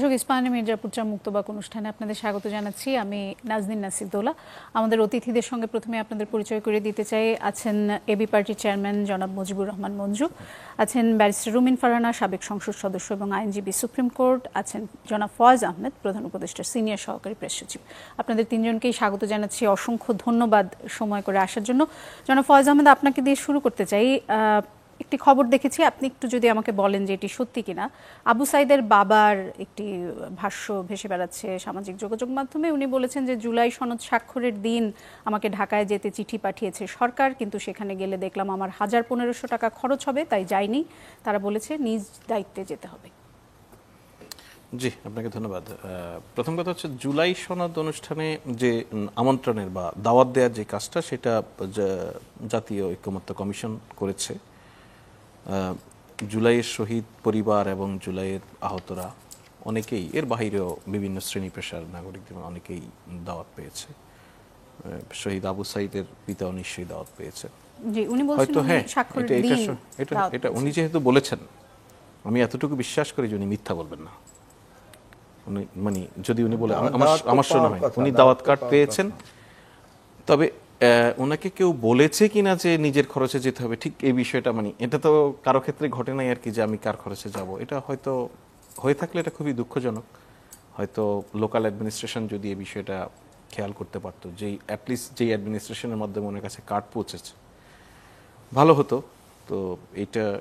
দর্শক, ইস্পাহানি মির্জাপুর চা মুক্তবাক অনুষ্ঠানে আপনাদের স্বাগত জানাচ্ছি। আমি নাজনীন নাসিরদৌলা। আমাদের অতিথিদের সঙ্গে প্রথমে আপনাদের পরিচয় করে দিতে চাই। আছেন এবি পার্টির চেয়ারম্যান জনাব মুজিবুর রহমান মঞ্জু, আছেন ব্যারিস্টার রুমিন ফারহানা, সাবেক সংসদ সদস্য এবং আইনজীবী সুপ্রিম কোর্ট, আছেন জনাব ফয়েজ আহমেদ, প্রধান উপদেষ্টার সিনিয়র সহকারী প্রেস সচিব। আপনাদের তিনজনকেই স্বাগত জানাচ্ছি। অসংখ্য ধন্যবাদ সময় করে আসার জন্য। জনাব ফয়েজ আহমেদ, আপনাকে দিয়ে শুরু করতে চাই। একটি খবর দেখেছি, আপনি একটু যদি আমাকে বলেন যে এটি সত্যি কিনা। আবু সাইদের বাবার একটি ভাষ্য ভেসে বেড়াচ্ছে সামাজিক যোগাযোগ মাধ্যমে। উনি বলেছেন যে জুলাই সনদ স্বাক্ষরের দিন আমাকে ঢাকায় যেতে চিঠি পাঠিয়েছে সরকার, কিন্তু সেখানে গেলে দেখলাম আমার ১,৫০০ টাকা খরচ হবে, তাই যাইনি। তারা বলেছে নিজ দায়িত্বে যেতে হবে। জি, আপনাকে ধন্যবাদ। প্রথম কথা হচ্ছে, জুলাই সনদ অনুষ্ঠানে যে আমন্ত্রণের বা দাওয়াত দেওয়ার যে কাজটা, সেটা জাতীয় ঐক্যমত্য কমিশন করেছে। জুলাইয়ের শহীদ পরিবার এবং জুলাইয়ের আহতরা অনেকেই, এর বাহিরেও বিভিন্ন শ্রেণী পেশার নাগরিকদের অনেকেই দাওয়াত পেয়েছে। শহীদ আবু সাইদের পিতাও নিশ্চয়ই দাওয়াত পেয়েছে। জি, উনি বলছেন এটা উনি যেহেতু বলেছেন, আমি এতটুকু বিশ্বাস করি যে উনি মিথ্যা বলবেন না। উনি মানে যদি উনি বলে, আমার শোনা হয় উনি দাওয়াত কার্ড পেয়েছেন। তবে ওনাকে কেউ বলেছে কিনা যে নিজের খরচে যেতে হবে, ঠিক এই বিষয়টা মানে এটা তো কারো ক্ষেত্রে ঘটে নাই আর কি, যে আমি কার খরচে যাব। এটা হয়তো হয়ে থাকলে এটা খুবই দুঃখজনক। হয়তো লোকাল অ্যাডমিনিস্ট্রেশন যদি এই বিষয়টা খেয়াল করতে পারতো, যেই অ্যাটলিস্ট যেই অ্যাডমিনিস্ট্রেশনের মাধ্যমে ওনার কাছে কার্ড পৌঁছেছে, ভালো হতো। তো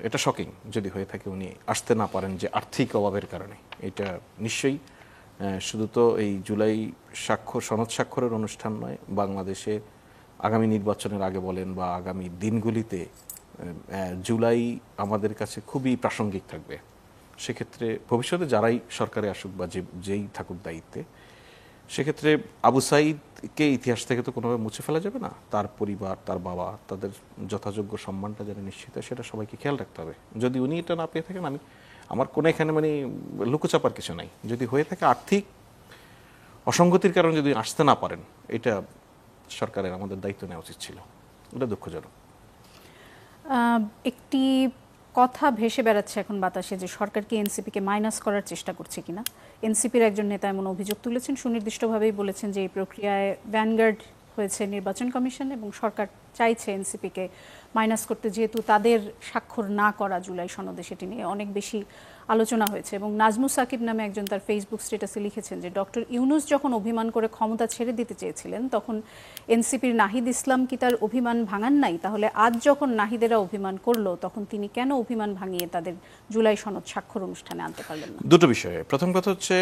এটা শকিং যদি হয়ে থাকে উনি আসতে না পারেন যে আর্থিক অভাবের কারণে। এটা নিশ্চয়ই শুধু তো এই জুলাই সনদ স্বাক্ষরের অনুষ্ঠান নয়, বাংলাদেশে আগামী নির্বাচনের আগে বলেন বা আগামী দিনগুলিতে জুলাই আমাদের কাছে খুবই প্রাসঙ্গিক থাকবে। সেক্ষেত্রে ভবিষ্যতে যারাই সরকারে আসুক বা যেই থাকুক দায়িত্বে, সেক্ষেত্রে আবু সাইদকে ইতিহাস থেকে তো কোনোভাবে মুছে ফেলা যাবে না। তার পরিবার, তার বাবা, তাদের যথাযোগ্য সম্মানটা যেন নিশ্চিত হয়, সেটা সবাইকে খেয়াল রাখতে হবে। যদি উনি এটা না পেয়ে থাকেন, আমার কোনো এখানে মানে লুকোচাপার কিছু নাই। যদি হয়ে থাকে আর্থিক অসঙ্গতির কারণে যদি আসতে না পারেন, এটা সরকারের আমাদের দায়িত্ব নেওয়া উচিত ছিল। এটা দুঃখজনক। একটি কথা ভেসে বেড়াচ্ছে এখন বাতাসে যে সরকার কি এনসিপিকে মাইনাস করার চেষ্টা করছে কিনা। এনসিপির একজন নেতা এমন অভিযোগ তুলেছেন, সুনির্দিষ্টভাবেই বলেছেন যে এই প্রক্রিয়ায় ভ্যানগার্ড হয়েছে নির্বাচন কমিশন এবং সরকার চাইছে এনসিপিকে মাইনাস করতে, যেহেতু তাদের স্বাক্ষর না করা জুলাই সনদে সেটি নিয়ে অনেক বেশি আলোচনা হয়েছে। এবং নাজমুস সাকিব নামে একজন তার ফেসবুক স্ট্যাটাসে লিখেছেন যে ডক্টর ইউনূস যখন অভিমান করে ক্ষমতা ছেড়ে দিতে চেয়েছিলেন, তখন এনসিপির নাহিদ ইসলাম কি তার অভিমান ভাঙান নাই? তাহলে আজ যখন নাহিদেরা অভিমান করলো, তখন তিনি কেন অভিমান ভাঙিয়ে তাদের জুলাই সনদ স্বাক্ষর অনুষ্ঠানে আনতে পারলেন না? দুটো বিষয়ে। প্রথম কথা হচ্ছে,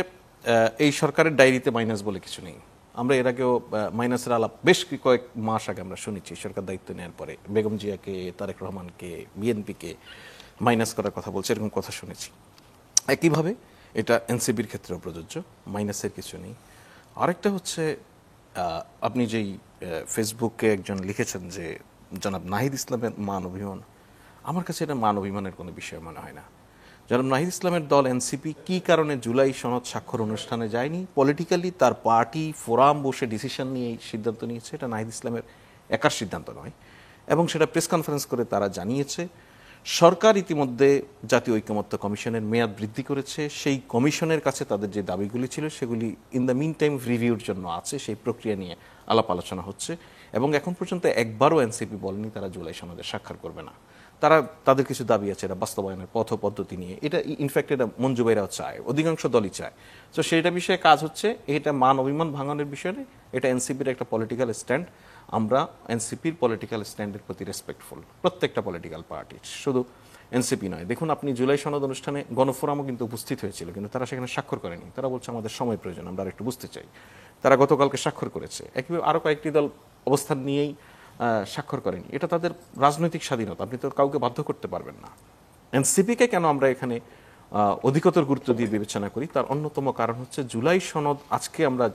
এই সরকারের ডায়েরিতে মাইনাস বলে কিছু নেই। আমরা এর আগেও মাইনাসের আলাপ বেশ কয়েক মাস আগে আমরা শুনেছি। সরকার দায়িত্ব নেওয়ার পরে বেগম জিয়াকে, তারেক রহমানকে, বিএনপিকে মাইনাস করার কথা বলছে, এরকম কথা শুনেছি। একইভাবে এটা এনসিপির ক্ষেত্রেও প্রযোজ্য, মাইনাসের কিছু নেই। আরেকটা হচ্ছে, আপনি যেই ফেসবুকে একজন লিখেছেন যে জনাব নাহিদ ইসলামের মান অভিমান, আমার কাছে এটা মান অভিমানের কোনো বিষয় মনে হয় না। জনাব নাহিদ ইসলামের দল এনসিপি কি কারণে জুলাই সনদ স্বাক্ষর অনুষ্ঠানে যায়নি, পলিটিক্যালি তার পার্টি ফোরাম বসে ডিসিশন নিয়ে সিদ্ধান্ত নিয়েছে। এটা নাহিদ ইসলামের একার সিদ্ধান্ত নয়, এবং সেটা প্রেস কনফারেন্স করে তারা জানিয়েছে। সরকার ইতিমধ্যে জাতীয় ঐক্যমত্য কমিশনের মেয়াদ বৃদ্ধি করেছে। সেই কমিশনের কাছে তাদের যে দাবিগুলি ছিল, সেগুলি ইন দ্য মিন টাইম রিভিউর জন্য আছে। সেই প্রক্রিয়া নিয়ে আলাপ আলোচনা হচ্ছে, এবং এখন পর্যন্ত একবারও এনসিপি বলেনি তারা জুলাই সনদে স্বাক্ষর করবে না। তাদের কিছু দাবি আছে, এটা বাস্তবায়নের পথ পদ্ধতি নিয়ে। এটা ইনফ্যাক্ট এটা মঞ্জু ভাইরাও চায়, অধিকাংশ দলই চায়। তো সেইটা বিষয়ে কাজ হচ্ছে। এটা মান অভিমান ভাঙানোর বিষয় নেই, এটা এনসিপির একটা পলিটিক্যাল স্ট্যান্ড। আমরা এনসিপির পলিটিক্যাল স্ট্যান্ডের প্রতি রেসপেক্টফুল, প্রত্যেকটা পলিটিক্যাল পার্টি, শুধু এনসিপি নয়। দেখুন, আপনি জুলাই সনদ অনুষ্ঠানে গণফোরামও কিন্তু উপস্থিত হয়েছিল, কিন্তু তারা সেখানে স্বাক্ষর করেনি। তারা বলছে আমাদের সময় প্রয়োজন, আমরা আরেকটু বুঝতে চাই। তারা গতকালকে স্বাক্ষর করেছে। একইভাবে আরও কয়েকটি দল অবস্থান নিয়েই স্বাক্ষর করেনি। এটা তাদের রাজনৈতিক স্বাধীনতা, আপনি তো কাউকে বাধ্য করতে পারবেন না। এনসিপিকে কেন আমরা এখানে অধিকতর গুরুত্ব দিয়ে বিবেচনা করি, তার অন্যতম কারণ হচ্ছে জুলাই সনদ আজকে আমরা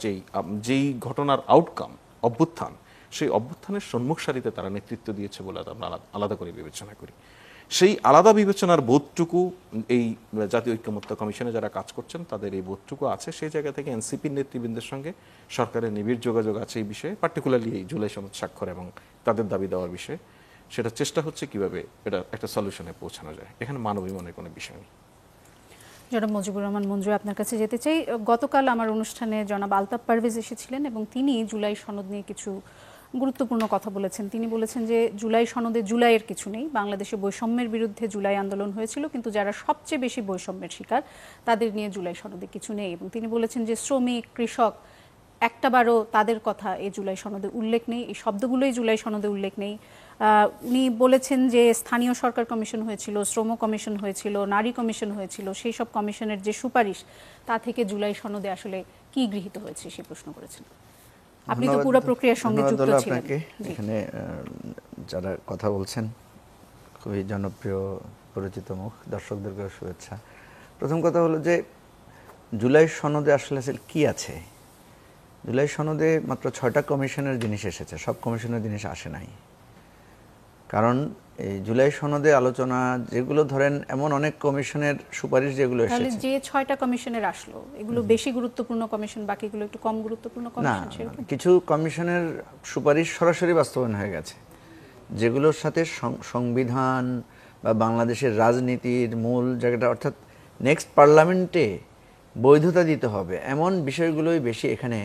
যেই ঘটনার আউটকাম, অভ্যুত্থান, সেই অভ্যুত্থানের সম্মুখ সারিতে তারা নেতৃত্ব দিয়েছে বলে আমরা আলাদা করে বিবেচনা করি। সেই আলাদা বিবেচনার বোধটুকু এই জাতীয় ঐক্যমত্য কমিশনে যারা কাজ করছেন তাদের এই বোধটুকু আছে। সেই জায়গা থেকে এনসিপির নেতৃবৃন্দের সঙ্গে সরকারের নিবিড় যোগাযোগ আছে এই বিষয়ে, পার্টিকুলারলি এই জুলাই সনদ স্বাক্ষর এবং তাদের দাবি দেওয়ার বিষয়ে। সেটা চেষ্টা হচ্ছে কিভাবে এটা একটা সলিউশনে পৌঁছানো যায়। এখানে মানবিমানের কোনো বিষয় নেই। জনাব মুজিবুর রহমান মঞ্জু, আপনার কাছে যেতে চাই। গতকাল আমার অনুষ্ঠানে জনাব আলতাফ পারভেজ এসেছিলেন এবং তিনি জুলাই সনদ নিয়ে কিছু গুরুত্বপূর্ণ কথা বলেছেন। তিনি বলেছেন যে জুলাই সনদে জুলাইয়ের কিছু নেই, বাংলাদেশে বৈষম্যের বিরুদ্ধে জুলাই আন্দোলন হয়েছিল, কিন্তু যারা সবচেয়ে বেশি বৈষম্যের শিকার তাদের নিয়ে জুলাই সনদে কিছু নেই। এবং তিনি বলেছেন যে শ্রমিক, কৃষক, একটাবারও তাদের কথা এই জুলাই সনদে উল্লেখ নেই, এই শব্দগুলোই জুলাই সনদে উল্লেখ নেই। উনি বলেছেন যে স্থানীয় সরকার কমিশন হয়েছিল, শ্রম কমিশন হয়েছিল, নারী কমিশন হয়েছিল, সেই সব কমিশনের যে সুপারিশ তা থেকে জুলাই সনদে আসলে কি গৃহীত হয়েছে সে প্রশ্ন করেছেন। আপনি তো পুরো প্রক্রিয়ার সঙ্গে যুক্ত ছিলেন। এখানে যারা কথা বলছেন খুবই জনপ্রিয় পরিচিত মুখ, দর্শকদেরকে শুভেচ্ছা। প্রথম কথা হলো যে জুলাই সনদে আসলে কি আছে। জুলাই সনদে মাত্র 6টা কমিশনের জিনিস এসেছে, সব কমিশনের জিনিস আসে নাই। কারণ এই জুলাই সনদে আলোচনা যেগুলো ধরেন এমন অনেক কমিশনের সুপারিশ যেগুলো এসেছে, যে 6টা কমিশনের আসলো এগুলো বেশি গুরুত্বপূর্ণ কমিশন, বাকিগুলো একটু কম গুরুত্বপূর্ণ কমিশন। না, কিছু কমিশনের সুপারিশ সরাসরি বাস্তবায়ন হয়ে গেছে, যেগুলোর সাথে সংবিধান বা বাংলাদেশের রাজনীতির মূল জায়গাটা, অর্থাৎ নেক্সট পার্লামেন্টে বৈধতা দিতে হবে এমন বিষয়গুলোই বেশি এখানে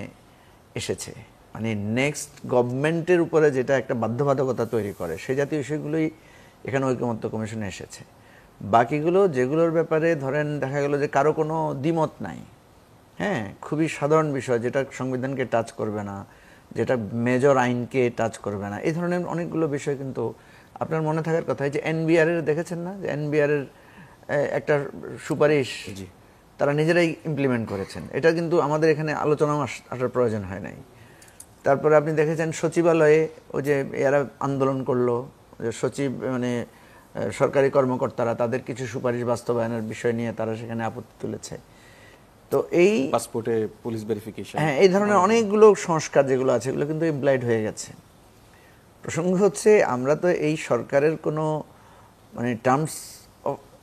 এসেছে। মানে নেক্সট গভর্নমেন্টের উপরে যেটা একটা বাধ্যবাধকতা তৈরি করে সেই জাতীয় বিষয়গুলোই এখানে ঐকমত্য কমিশনে এসেছে। বাকিগুলো যেগুলোর ব্যাপারে ধরেন দেখা গেল যে কারো কোনো দ্বিমত নাই, হ্যাঁ, খুবই সাধারণ বিষয়, যেটা সংবিধানকে টাচ করবে না, যেটা মেজর আইনকে টাচ করবে না, এই ধরনের অনেকগুলো বিষয় কিন্তু আপনার মনে থাকার কথা। যে এনবিআর এর দেখেছেন না, যে এনবিআর এর একটা সুপারিশ তারা নিজেরাই ইমপ্লিমেন্ট করেছেন, এটা কিন্তু আমাদের এখানে আলোচনা আসার প্রয়োজন হয় নাই। তারপরে আপনি দেখেছেন সচিবালয়ে ওই যে এরা আন্দোলন করলো, যে সচিব মানে সরকারি কর্মকর্তারা তাদের কিছু সুপারিশ বাস্তবায়নের বিষয় নিয়ে তারা সেখানে আপত্তি তুলেছে। তো এই পাসপোর্টে পুলিশ ভেরিফিকেশন, হ্যাঁ, এই ধরনের অনেকগুলো সংস্কার যেগুলো আছে এগুলো কিন্তু ইমপ্লয়েড হয়ে গেছে। প্রসঙ্গ হচ্ছে আমরা তো এই সরকারের কোনো মানে টার্মস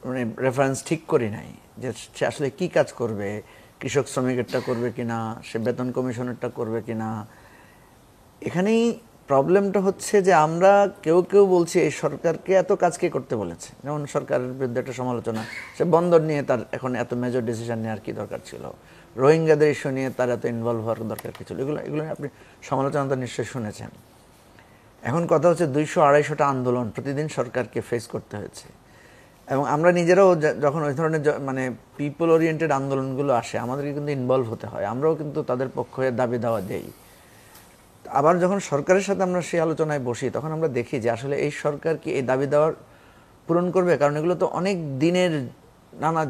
মানে রেফারেন্স ঠিক করি নাই, যে সে আসলে কি কাজ করবে, কৃষক শ্রমিকেরটা করবে কিনা, সে বেতন কমিশনেরটা করবে কিনা। এখানেই প্রবলেমটা হচ্ছে যে আমরা কেউ কেউ বলছি এই সরকারকে এত কাজ কে করতে বলেছে। যেমন সরকারের বিরুদ্ধে একটা সমালোচনা, সে বন্দর নিয়ে তার এখন এত মেজর ডিসিশন নেওয়ার কি দরকার ছিল, রোহিঙ্গাদের ইস্যু নিয়ে তার এত ইনভলভ হওয়ার দরকার কি ছিল, এগুলো আপনি সমালোচনা তো নিশ্চয়ই শুনেছেন। এখন কথা হচ্ছে 200-250টা আন্দোলন প্রতিদিন সরকারকে ফেস করতে হয়েছে, এবং আমরা নিজেরাও যখন ওই ধরনের মানে পিপল ওরিয়েন্টেড আন্দোলনগুলো আসে আমাদেরকে কিন্তু ইনভলভ হতে হয়, আমরাও কিন্তু তাদের পক্ষে দাবি দাওয়া দেই। আবার যখন সরকারের সাথে আমরা সেই আলোচনায় বসি তখন আমরা দেখি যে আসলে এই সরকার কি এই দাবি দেওয়ার পূরণ করবে, কারণ এগুলো তো অনেক দিনের নানা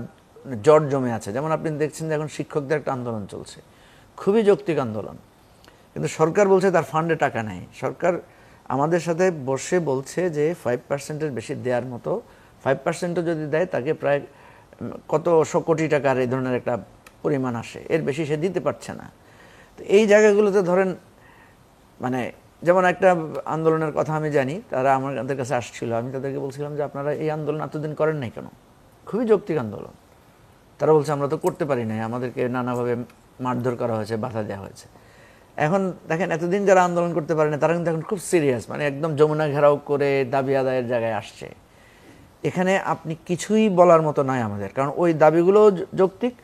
জট জমে আছে। যেমন আপনি দেখছেন যে এখন শিক্ষকদের একটা আন্দোলন চলছে, খুবই যৌক্তিক আন্দোলন, কিন্তু সরকার বলছে তার ফান্ডে টাকা নেই। সরকার আমাদের সাথে বসে বলছে যে 5%-এর বেশি দেওয়ার মতো, 5%ও যদি দেয় তাকে প্রায় কত 100 কোটি টাকার এই ধরনের একটা পরিমাণ আসে, এর বেশি সে দিতে পারছে না। তো এই জায়গাগুলোতে ধরেন মানে যেমন একটা আন্দোলনের কথা আমি জানি, তারা আমাদের কাছে আসছিল, আমি তাদেরকে বলছিলাম যে আপনারা এই আন্দোলন এতদিন করেন নাই কেন, খুবই যৌক্তিক আন্দোলন। তারা বলছে আমরা তো করতে পারি নাই, আমাদেরকে নানাভাবে মারধর করা হয়েছে, বাধা দেওয়া হয়েছে। এখন দেখেন এতদিন যারা আন্দোলন করতে পারে না তারা কিন্তু এখন খুব সিরিয়াস, মানে একদম যমুনা ঘেরাও করে দাবি আদায়ের জায়গায় আসছে। এখানে আপনি কিছুই বলার মতো নাই আমাদের, কারণ ওই দাবিগুলোও যৌক্তিক,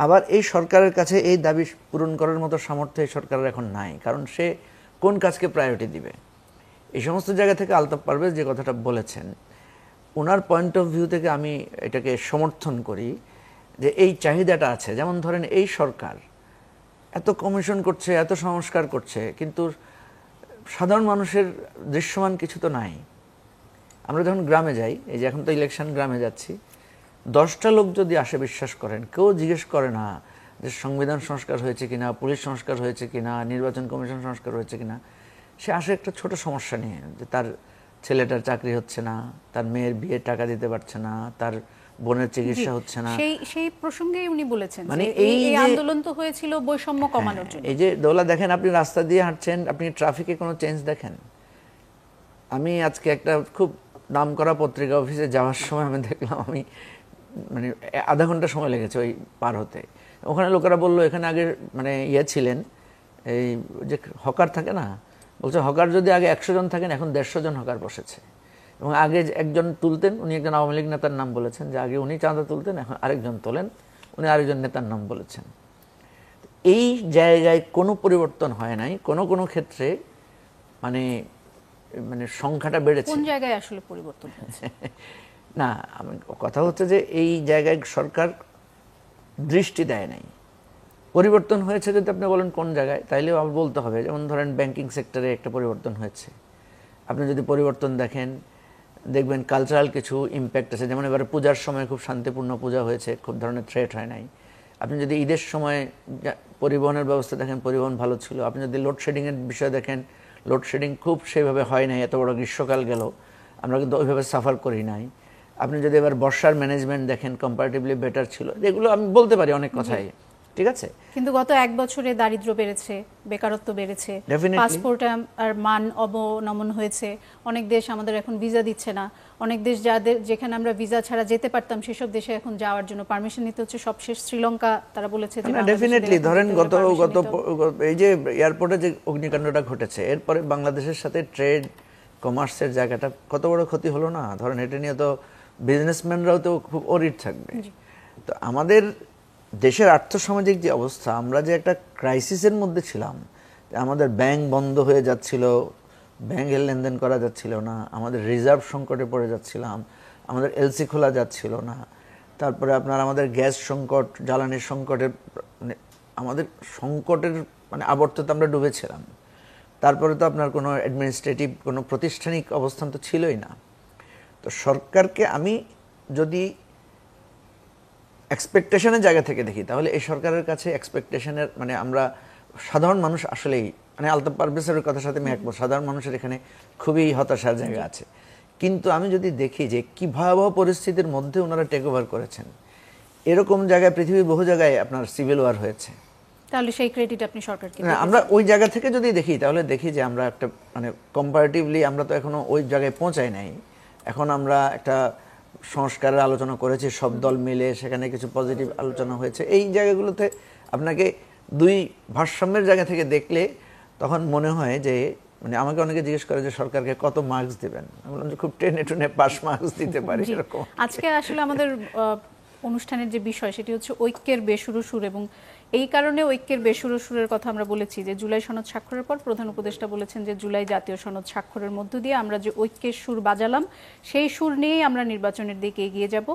আবার এই সরকারের কাছে এই দাবি পূরণ করার মতো সামর্থ্য এই সরকারের এখন নাই, কারণ সে কোন কাজকে প্রায়োরিটি দিবে। এই সমস্ত জায়গা থেকে আলতাফ পারভেজ যে কথাটা বলেছেন, ওনার পয়েন্ট অফ ভিউ থেকে আমি এটাকে সমর্থন করি যে এই চাহিদাটা আছে। যেমন ধরেন এই সরকার এত কমিশন করছে, এত সংস্কার করছে, কিন্তু সাধারণ মানুষের দৃশ্যমান কিছু তো নাই। আমরা যখন গ্রামে যাই, এই যে এখন তো ইলেকশন, গ্রামে যাচ্ছি, 10টা লোক যদি আসে বিশ্বাস করেন কেউ জিজ্ঞেস করে না যে সংবিধান সংস্কার হয়েছে কিনা, পুলিশ সংস্কার হয়েছে কিনা, নির্বাচন কমিশন সংস্কার হয়েছে কিনা। সে আসে একটা ছোট সমস্যা নিয়ে, যে তার ছেলেটার চাকরি হচ্ছে না, তার মেয়ের বিয়ের টাকা দিতে পারছে না, তার বোনের চিকিৎসা হচ্ছে না। সেই প্রসঙ্গেই উনি বলেছেন মানে এই আন্দোলন তো হয়েছিল বৈষম্য কমানোর জন্য। এই যে দৌলা দেখেন, আপনি রাস্তা দিয়ে হাঁটছেন, আপনি ট্রাফিকে কোনো চেঞ্জ দেখেন? আমি আজকে একটা খুব নামকরা পত্রিকা অফিসে যাওয়ার সময় আমি দেখলাম, আমি মানে আধা ঘন্টা সময় লেগেছে ওই পার হতে। ওখানে লোকেরা বললো এখানে আগে মানে ছিলেন এই যে হকার থাকে না, বলছে হকার যদি আগে 100 জন থাকেন এখন 150 জন হকার বসেছে। এবং আগে একজন তুলতেন, উনি একজন আওয়ামী লীগ নেতার নাম বলেছেন, যে আগে উনি চাঁদা তুলতেন, এখন আরেকজন তোলেন, উনি আরেকজন নেতার নাম বলেছেন। এই জায়গায় কোনো পরিবর্তন হয় নাই, কোনো কোনো ক্ষেত্রে মানে মানে সংখ্যাটা বেড়েছে। কোন জায়গায় আসলে পরিবর্তন হয়েছে? না, আমি কথা হচ্ছে যে এই জায়গায় সরকার দৃষ্টি দেয় নাই। পরিবর্তন হয়েছে যদি আপনি বলেন কোন জায়গায়, তাইলেও আবার বলতে হবে। যেমন ধরেন ব্যাংকিং সেক্টরে একটা পরিবর্তন হয়েছে। আপনি যদি পরিবর্তন দেখেন, দেখবেন কালচারাল কিছু ইম্প্যাক্ট আছে। যেমন এবারে পূজার সময় খুব শান্তিপূর্ণ পূজা হয়েছে, খুব ধরনের থ্রেট হয় নাই। আপনি যদি ঈদের সময় পরিবহনের ব্যবস্থা দেখেন, পরিবহন ভালো ছিল। আপনি যদি লোডশেডিংয়ের বিষয় দেখেন, লোডশেডিং খুব সেইভাবে হয় নাই। এত বড় গ্রীষ্মকাল গেল, আমরা কিন্তু ওইভাবে সাফার করি নাই। আপনি যদি এবার বর্ষার ম্যানেজমেন্ট দেখেন, কম্পারেটিভলি বেটার ছিল। এগুলো আমি বলতে পারি অনেক কথাই, ঠিক আছে। কিন্তু গত 1 বছরে দারিদ্র্য বেড়েছে, বেকারত্ব বেড়েছে, Definitely. পাসপোর্ট আর মান অবনমন হয়েছে। অনেক দেশ আমাদের এখন ভিসা দিচ্ছে না। অনেক দেশ যাদের যেখানে আমরা ভিসা ছাড়া যেতে পারতাম সেসব দেশে এখন যাওয়ার জন্য পারমিশন নিতে হচ্ছে। সবশেষ শ্রীলঙ্কা তারা বলেছে যে ডেফিনেটলি ধরেন এই যে এয়ারপোর্টে যে অগ্নিকাণ্ডটা ঘটেছে, এরপরে বাংলাদেশের সাথে ট্রেড কমার্সের জায়গাটা কত বড় ক্ষতি হলো না। ধরেন এটা নিয়ে তো বিজনেসম্যানরাও তো খুব অরিড থাকবে। তো আমাদের দেশের আর্থসামাজিক যে অবস্থা, আমরা যে একটা ক্রাইসিসের মধ্যে ছিলাম, আমাদের ব্যাংক বন্ধ হয়ে যাচ্ছিল, ব্যাংকের লেনদেন করা যাচ্ছিল না, আমাদের রিজার্ভ সংকটে পড়ে যাচ্ছিলাম, আমাদের এলসি খোলা যাচ্ছিল না, তারপরে আপনার আমাদের গ্যাস সংকট, জ্বালানির সংকটের মানে আমাদের সংকটের মানে আবর্ততে আমরা ডুবেছিলাম। তারপরে তো আপনার কোনো অ্যাডমিনিস্ট্রেটিভ কোনো প্রাতিষ্ঠানিক অবস্থান তো ছিলই না। তো সরকারকে আমি যদি এক্সপেকটেশনের জায়গা থেকে দেখি, তাহলে এই সরকারের কাছে এক্সপেকটেশনের মানে আমরা সাধারণ মানুষ আসলেই মানে আলতাফ পারভেজের কথার সাথে আমি একমত, সাধারণ মানুষের এখানে খুবই হতাশার জায়গা আছে। কিন্তু আমি যদি দেখি যে কি ভয়াবহ পরিস্থিতির মধ্যে ওনারা টেক ওভার করেছেন, এরকম জায়গায় পৃথিবীর বহু জায়গায় আপনার সিভিল ওয়ার হয়েছে, তাহলে সেই ক্রেডিট আপনি সরকারকে না আমরা ওই জায়গা থেকে যদি দেখি, তাহলে দেখি যে আমরা একটা মানে কম্পারেটিভলি আমরা তো এখনো ওই জায়গায় পৌঁছাই নাই। এখন আমরা একটা সংস্কারের আলোচনা করেছি সব দল মিলে, সেখানে কিছু পজিটিভ আলোচনা হয়েছে। এই জায়গাগুলোতে আপনাকে দুই ভারসাম্যের জায়গা থেকে দেখলে তখন মনে হয় যে মানে আমাকে অনেকে জিজ্ঞেস করে যে সরকারকে কত মার্কস দিবেন, আমি বললাম যে খুব টেনে টুনে পাস মার্কস দিতে পারি এরকম। আজকে আসলে আমাদের অনুষ্ঠানের যে বিষয় সেটি হচ্ছে ঐক্যের বেসুরো সুর, এবং এই কারণে ঐক্যের বেসুরো সুরের কথা আমরা বলেছি যে জুলাই সনদ স্বাক্ষরের পর প্রধান উপদেষ্টা বলেছেন যে জুলাই জাতীয় সনদ স্বাক্ষরের মধ্য দিয়ে আমরা যে ঐক্যের সুর বাজালাম সেই সুর নিয়েই আমরা নির্বাচনের দিকে এগিয়ে যাব।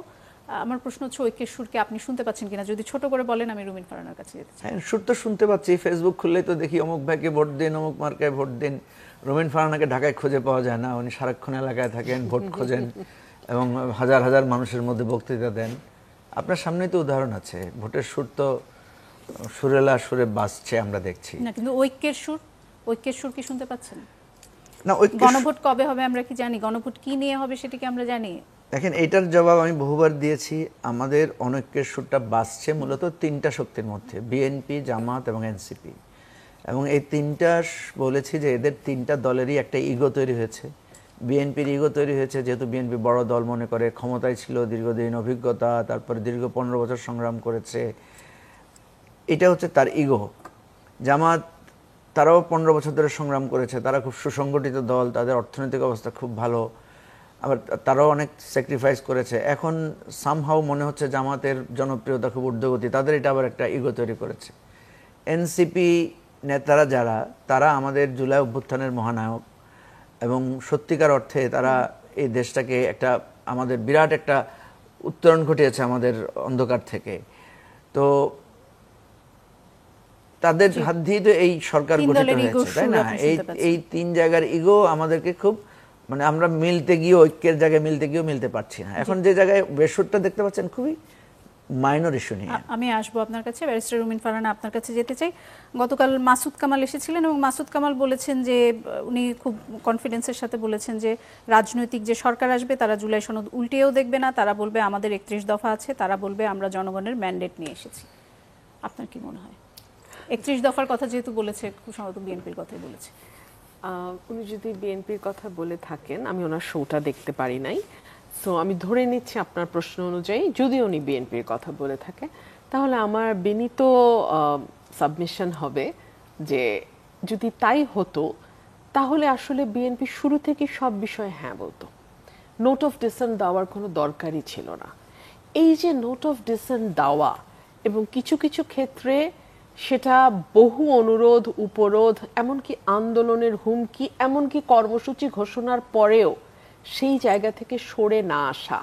আমার প্রশ্ন হচ্ছে ঐক্যের সুরকে আপনি শুনতে পাচ্ছেন কিনা, যদি ছোট করে বলেন আমি রুমিন ফারহানার কাছে যেতে চাই। হ্যাঁ, সুর তো শুনতে পাচ্ছি, ফেসবুক খুললেই তো দেখি অমুক ভাইকে ভোট দিন, অমুক মার্কায় ভোট দিন। রুমিন ফারহানাকে ঢাকায় খুঁজে পাওয়া যায় না, উনি সারাক্ষণ এলাকায় থাকেন, ভোট খোঁজেন এবং হাজার হাজার মানুষের মধ্যে বক্তৃতা দেন। আপনার সামনেই তো উদাহরণ আছে, ভোটের সুর তো সুরেলা সুরে বাজছে আমরা দেখছি না, কিন্তু ঐক্যের সুর কি শুনতে পাচ্ছেন? না। গণভোট কবে হবে আমরা কি জানি? গণভোট কি নিয়ে হবে সেটা কি আমরা জানি? দেখেন, এইটার জবাব আমি বহুবার দিয়েছি। আমাদের অনৈক্যের সুরটা বাজছে মূলত তিনটা শক্তির মধ্যে, বিএনপি, জামাত এবং এনসিপি। এবং এই তিনটা বলেছি যে এদের তিনটা দলেরই একটা ইগো তৈরি হয়েছে। বিএনপির ইগো তৈরি হয়েছে যেহেতু বিএনপি বড় দল মনে করে, ক্ষমতায় ছিল, দীর্ঘদিন অভিজ্ঞতা, তারপরে দীর্ঘ 15 বছর সংগ্রাম করেছে, এটা হচ্ছে তার ইগো। জামাত তারাও 15 বছর ধরে সংগ্রাম করেছে, তারা খুব সুসংগঠিত দল, তাদের অর্থনৈতিক অবস্থা খুব ভালো, আবার তারাও অনেক স্যাক্রিফাইস করেছে। এখন সামহাও মনে হচ্ছে জামাতের জনপ্রিয়তা খুব ঊর্ধ্বগতি, তাদের এটা আবার একটা ইগো তৈরি করেছে। এনসিপি নেতারা যারা, তারা আমাদের জুলাই অভ্যুত্থানের মহানায়ক এবং সত্যিকার অর্থে তারা এই দেশটাকে একটা আমাদের বিরাট একটা উত্তরণ ঘটিয়েছে আমাদের অন্ধকার থেকে। তো তাদের হাত দিয়ে তো এই সরকার গঠিত হয়েছে, তাই না? এই তিন জায়গার ইগো আমাদেরকে খুব মানে আমরা মিলতে গিয়ে, ঐক্যের জায়গায় মিলতে গিয়েও মিলতে পারছি না। এখন যে জায়গায় বেসুরটা দেখতে পাচ্ছেন খুবই মাইনর ইস্যু নিয়ে। আমি আসবো আপনার কাছে, ব্যারিস্টার রুমিন ফারহানা আপনার কাছে যেতে চাই। গতকাল মাসুদ কামাল এসেছিলেন এবং মাসুদ কামাল বলেছেন যে উনি খুব কনফিডেন্সের সাথে বলেছেন যে রাজনৈতিক যে সরকার আসবে তারা জুলাই সনদ উল্টেও দেখবে না, তারা বলবে আমাদের 31 দফা আছে, তারা বলবে আমরা জনগণের ম্যান্ডেট নিয়ে এসেছি। আপনার কি মনে হয়? 31 দফার কথা যেহেতু বলেছে, খুব সম্ভবত বিএনপির কথাই বলেছে। উনি যদি বিএনপির কথা বলে থাকেন, আমি ওনার শোটা দেখতে পারি নাই, সো আমি ধরে নিচ্ছি আপনার প্রশ্ন অনুযায়ী যদি উনি বিএনপির কথা বলে থাকে, তাহলে আমার বিনীত সাবমিশন হবে যে যদি তাই হতো তাহলে আসলে বিএনপি শুরু থেকে সব বিষয়ে হ্যাঁ বলতো, নোট অফ ডিসেন্ট দেওয়ার কোনো দরকারই ছিল না। এই যে নোট অফ ডিসেন্ট দেওয়া, এবং কিছু কিছু ক্ষেত্রে সেটা বহু অনুরোধ, উপরোধ, এমনকি আন্দোলনের হুমকি, এমনকি কর্মসূচি ঘোষণার পরেও সেই জায়গা থেকে সরে না আসা,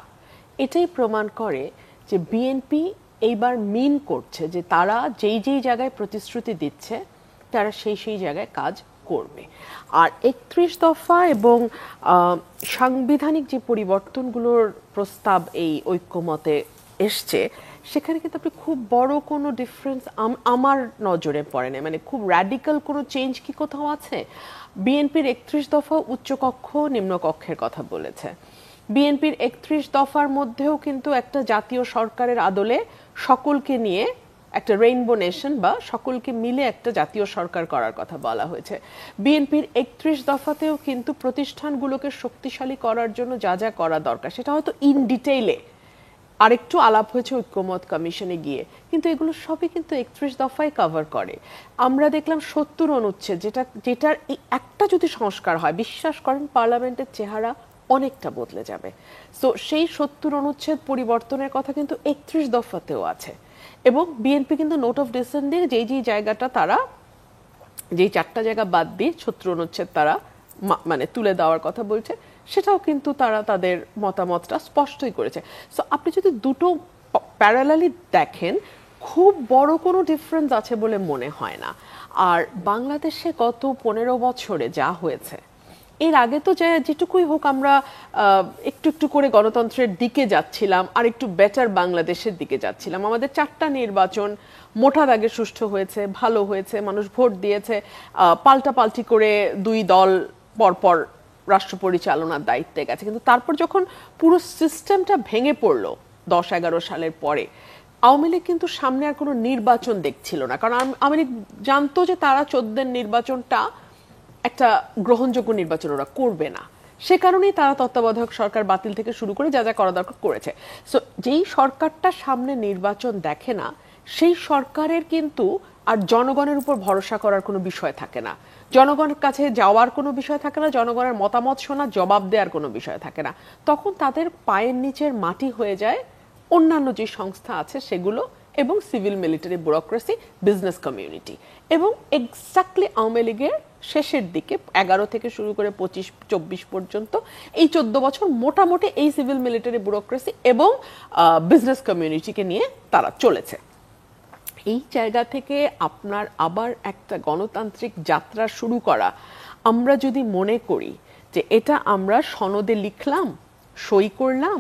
এটাই প্রমাণ করে যে বিএনপি এইবার মিন করছে যে তারা যেই যেই জায়গায় প্রতিশ্রুতি দিচ্ছে তারা সেই সেই জায়গায় কাজ করবে। আর ৩১ দফা এবং সাংবিধানিক যে পরিবর্তনগুলোর প্রস্তাব এই ঐক্যমতে এসছে, সেখানে কিন্তু আপনি খুব বড় কোনো ডিফারেন্স আমার নজরে পড়ে না। মানে খুব র্যাডিক্যাল কোনো চেঞ্জ কি কোথাও আছে? বিএনপির ৩১ দফা উচ্চকক্ষ নিম্নকক্ষের কথা বলেছে। বিএনপির ৩১ দফার মধ্যেও কিন্তু একটা জাতীয় সরকারের আদলে সকলকে নিয়ে একটা রেইনবো নেশন বা সকলকে মিলে একটা জাতীয় সরকার করার কথা বলা হয়েছে। বিএনপির ৩১ দফাতেও কিন্তু প্রতিষ্ঠানগুলোকে শক্তিশালী করার জন্য যা যা করা দরকার সেটা হয়তো ইন ডিটেইলে আরেকটু আলাপ হয়েছে ঐক্যমত কমিশনে গিয়ে, কিন্তু এগুলো সবই কিন্তু ৩১ দফায় কভার করে। আমরা দেখলাম ৭০ অনুচ্ছেদ, যেটার একটা যদি সংস্কার হয়, বিশ্বাস করেন পার্লামেন্টের চেহারা অনেকটা বদলে যাবে। তো সেই ৭০ অনুচ্ছেদ পরিবর্তনের কথা কিন্তু ৩১ দফাতেও আছে। এবং বিএনপি কিন্তু নোট অফ ডিসেন্ট দিয়ে যেই জায়গাটা তারা, যেই ৪টা জায়গা বাদ দিয়ে ৭০ অনুচ্ছেদ তারা মানে তুলে দেওয়ার কথা বলছে, সেটাও কিন্তু তারা তাদের মতামতটা স্পষ্টই করেছে। সো আপনি যদি দুটো প্যারালালি দেখেন, খুব বড় কোনো ডিফারেন্স আছে বলে মনে হয় না। আর বাংলাদেশে গত ১৫ বছরে যা হয়েছে, এর আগে তো যেটুকুই হোক আমরা একটু একটু করে গণতন্ত্রের দিকে যাচ্ছিলাম, আর একটু বেটার বাংলাদেশের দিকে যাচ্ছিলাম। আমাদের 4টা নির্বাচন মোটা দাগে সুষ্ঠু হয়েছে, ভালো হয়েছে, মানুষ ভোট দিয়েছে, পাল্টাপাল্টি করে 2 দল পরপর রাষ্ট্র পরিচালনার দায়িত্বে গেছে। কিন্তু তারপর যখন পুরো সিস্টেমটা ভেঙে পড়লো 10-11 সালের পরে, আওয়ামী লীগ কিন্তু সামনে আর কোনো নির্বাচন দেখছিল না। কারণ আওয়ামী লীগ জানতো যে তারা 14 নির্বাচনটা একটা গ্রহণযোগ্য নির্বাচন ওরা করবে না। সে কারণেই তারা তত্ত্বাবধায়ক সরকার বাতিল থেকে শুরু করে যা যা করা দরকার করেছে। সো যেই সরকারটা সামনে নির্বাচন দেখে না, সেই সরকারের কিন্তু আর জনগণের উপর ভরসা করার কোনো বিষয় থাকে না, জনগণের কাছে যাওয়ার কোনো বিষয় থাকে না, জনগণের মতামত শোনা, জবাব দেওয়ার কোনো বিষয় থাকে না। তখন তাদের পায়ের নিচের মাটি হয়ে যায় অন্যান্য যে সংস্থা আছে সেগুলো, এবং civil military bureaucracy, business community. এবং এক্স্যাক্টলি আওয়ামী লীগের শেষের দিকে 11 থেকে শুরু করে 25-24 পর্যন্ত এই 14 বছর মোটামুটি এই সিভিল মিলিটারি ব্যুরোক্রেসি এবং বিজনেস কমিউনিটিকে নিয়ে তারা চলেছে। এই জায়গা থেকে আপনার আবার একটা গণতান্ত্রিক যাত্রা শুরু করা, আমরা যদি মনে করি যে এটা আমরা সনদে লিখলাম, সই করলাম,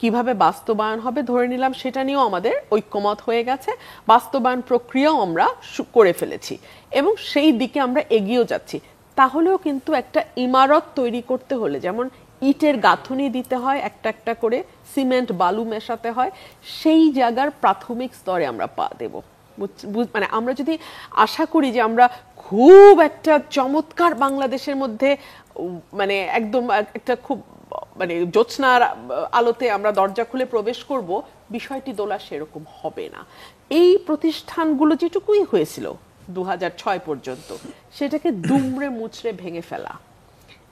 কিভাবে বাস্তবায়ন হবে ধরে নিলাম, সেটা নিয়েও আমাদের ঐক্যমত হয়ে গেছে, বাস্তবায়ন প্রক্রিয়াও আমরা করে ফেলেছি এবং সেই দিকে আমরা এগিয়েও যাচ্ছি, তাহলেও কিন্তু একটা ইমারত তৈরি করতে হলে যেমন ইটের গাঁথুনি দিতে হয়, একটা একটা করে সিমেন্ট বালু মেশাতে হয়, সেই জায়গার প্রাথমিক স্তরে আমরা পা দেব। মানে আমরা যদি আশা করি যে আমরা খুব একটা চমৎকার বাংলাদেশের মধ্যে, মানে একদম একটা খুব মানে জ্যোৎস্নার আলোতে আমরা দরজা খুলে প্রবেশ করব, বিষয়টি দোলা সেরকম হবে না। এই প্রতিষ্ঠানগুলো যেটুকুই হয়েছিল 2006 পর্যন্ত, সেটাকে দুমড়ে মুচড়ে ভেঙে ফেলা,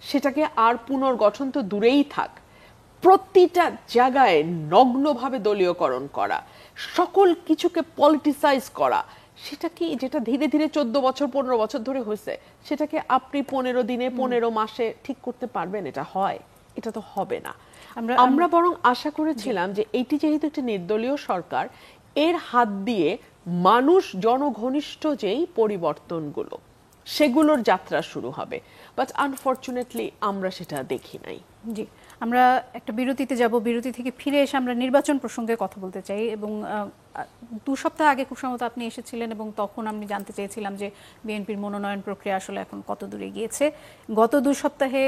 সেটাকে আর পুনর্গঠন তো দূরেই থাক, প্রতিটা জায়গায় নগ্নভাবে দলীয়করণ করা, সকল কিছুকে পলিটিসাইজ করা, সেটা কি যেটা ধীরে ধীরে 14 বছর 15 বছর ধরে হয়েছে, সেটাকে আপনি 15 দিনে 15 মাসে ঠিক করতে পারবেন? এটা হয়? এটা তো হবে না। আমরা বরং আশা করেছিলাম যে এটি যেহেতু একটি নির্দলীয় সরকার, এর হাত দিয়ে মানুষ জনঘনিষ্ঠ যেই পরিবর্তনগুলো, সেগুলোর যাত্রা শুরু হবে। বাট আনফরচুনেটলি আমরা সেটা দেখি নাই। জি, আমরা একটা বিরতিতে যাব, বিরতি থেকে ফিরে এসে আমরা নির্বাচন প্রসঙ্গে কথা বলতে চাই। এবং 2 সপ্তাহ আগে খুব সম্ভবত আপনি এসেছিলেন এবং তখন আমি জানতে চেয়েছিলাম যে বিএনপির মনোনয়ন প্রক্রিয়া আসলে এখন কত দূরে গিয়েছে। গত 2 সপ্তাহে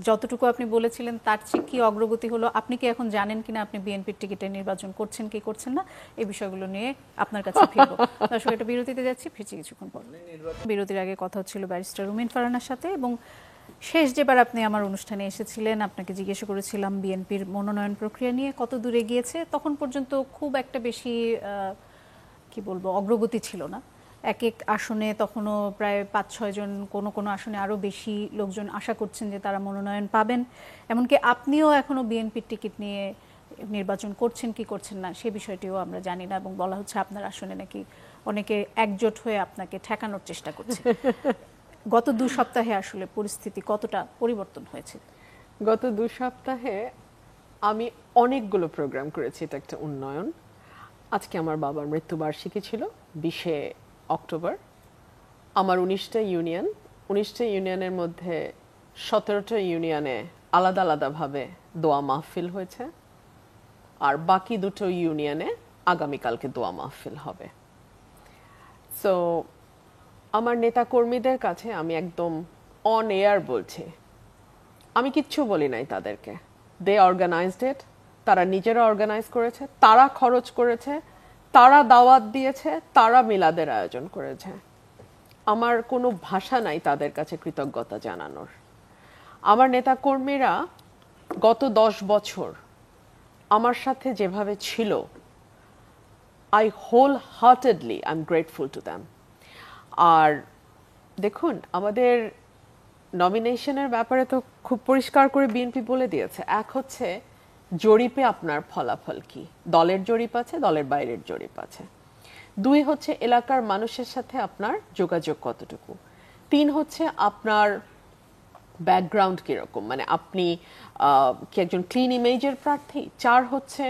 যতটুকু আপনি বলেছিলেন তার চেয়ে কি অগ্রগতি হলো, আপনি কি এখন জানেন কিনা আপনি বিএনপির টিকিটে নির্বাচন করছেন কি করছেন না, এই বিষয়গুলো নিয়ে আপনার কাছে ফিরবো। দর্শক, এটা বিরতিতে যাচ্ছি, ফিরছি কিছুক্ষণ পর। বিরতির আগে কথা হচ্ছিল ব্যারিস্টার রুমিন ফারহানার সাথে, এবং শেষ যেবার আপনি আমার অনুষ্ঠানে এসেছিলেন আপনাকে জিজ্ঞেস করেছিলাম বিএনপির মনোনয়ন প্রক্রিয়া নিয়ে কত দূরে গিয়েছে। তখন পর্যন্ত খুব একটা বেশি কি বলবো অগ্রগতি ছিল না। এক এক আসনে তখনও প্রায় 5-6 জন, কোনো আসনে আরও বেশি লোকজন আশা করছেন যে তারা মনোনয়ন পাবেন। এমনকি আপনিও এখনও বিএনপির টিকিট নিয়ে নির্বাচন করছেন কি করছেন না সে বিষয়টিও আমরা জানি না, এবং বলা হচ্ছে আপনার আসনে নাকি অনেকে একজোট হয়ে আপনাকে ঠেকানোর চেষ্টা করছে। গত 2 সপ্তাহে আসলে পরিস্থিতি কতটা পরিবর্তন হয়েছে? গত 2 সপ্তাহে আমি অনেকগুলো প্রোগ্রাম করেছি, এটা একটা উন্নয়ন। আজকে আমার বাবার মৃত্যুবার্ষিকী ছিল 20শে অক্টোবর। আমার 19টা ইউনিয়নের মধ্যে 17টা ইউনিয়নে আলাদা আলাদাভাবে দোয়া মাহফিল হয়েছে, আর বাকি 2টো ইউনিয়নে আগামীকালকে দোয়া মাহফিল হবে। সো আমার নেতা কর্মীদের কাছে আমি একদম অন এয়ার বলছি, আমি কিচ্ছু বলি নাই তাদেরকে। দে অর্গানাইজড ইট, তারা নিজেরা অর্গানাইজ করেছে, তারা খরচ করেছে, তারা দাওয়াত দিয়েছে, তারা মিলাদের আয়োজন করেছে। আমার কোনো ভাষা নাই তাদের কাছে কৃতজ্ঞতা জানানোর। আমার নেতা কর্মীরা গত 10 বছর আমার সাথে যেভাবে ছিল, I wholeheartedly I am grateful to them. আর দেখুন, আমাদের নমিনেশনের ব্যাপারে তো খুব পরিষ্কার করে বিএনপি বলে দিয়েছে। এক হচ্ছে জরিপে আপনার ফলাফল কি, দলের জরিপ আছে, দলের বাইরের জরিপ আছে। 2 হচ্ছে এলাকার মানুষের সাথে আপনার যোগাযোগ কতটুকু। 3 হচ্ছে আপনার ব্যাকগ্রাউন্ড কিরকম, মানে আপনি কি একজন ক্লিন ইমেজের প্রার্থী। 4 হচ্ছে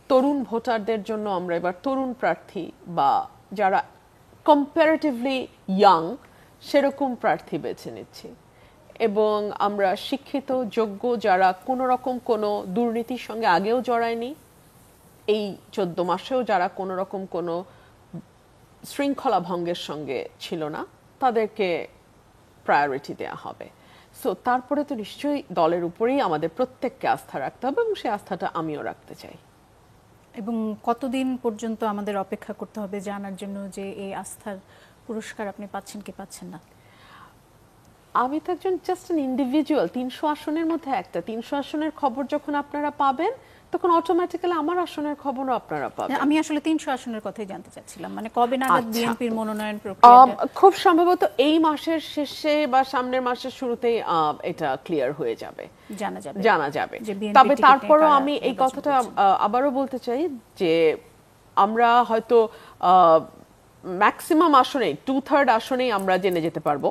তরুণ ভোটারদের জন্য আমরা এবার তরুণ প্রার্থী বা যারা কম্পারেটিভলি ইয়াং সেরকম প্রার্থী বেছে নিচ্ছি। এবং আমরা শিক্ষিত, যোগ্য, যারা কোনো রকম কোনো দুর্নীতির সঙ্গে আগেও জড়ায়নি, এই 14 মাসেও যারা কোনো রকম কোনো শৃঙ্খলা ভঙ্গের সঙ্গে ছিল না, তাদেরকে প্রায়োরিটি দেওয়া হবে। সো তারপরে তো নিশ্চয়ই দলের উপরেই আমাদের প্রত্যেককে আস্থা রাখতে হবে, এবং সেই আস্থাটা আমিও রাখতে চাই। এবং কতদিন পর্যন্ত আমাদের অপেক্ষা করতে হবে জানার জন্য যে এই আস্থার পুরস্কার আপনি পাচ্ছেন কি পাচ্ছেন না? আমি তো একজন জাস্ট অ্যান ইন্ডিভিজুয়াল। 300 আসনের মধ্যে একটা। 300 আসনের খবর যখন আপনারা পাবেন, তখন অটোমেটিক্যালি আমার আসনের খবরও আপনারা পাবেন। আমি আসলে 300 আসনের কথাই জানতে চাচ্ছিলাম, মানে কবে নাগাদ বিএনপির মনোনয়ন প্রক্রিয়া? খুব সম্ভবত এই মাসের শেষে বা সামনের মাসের শুরুতেই এটা ক্লিয়ার হয়ে যাবে, জানা যাবে। তবে তারপরও আমি এই কথাটা আবারও বলতে চাই যে আমরা হয়তো ম্যাক্সিমাম আসনেই 2/3 আসনেই আমরা জেনে যেতে পারবো।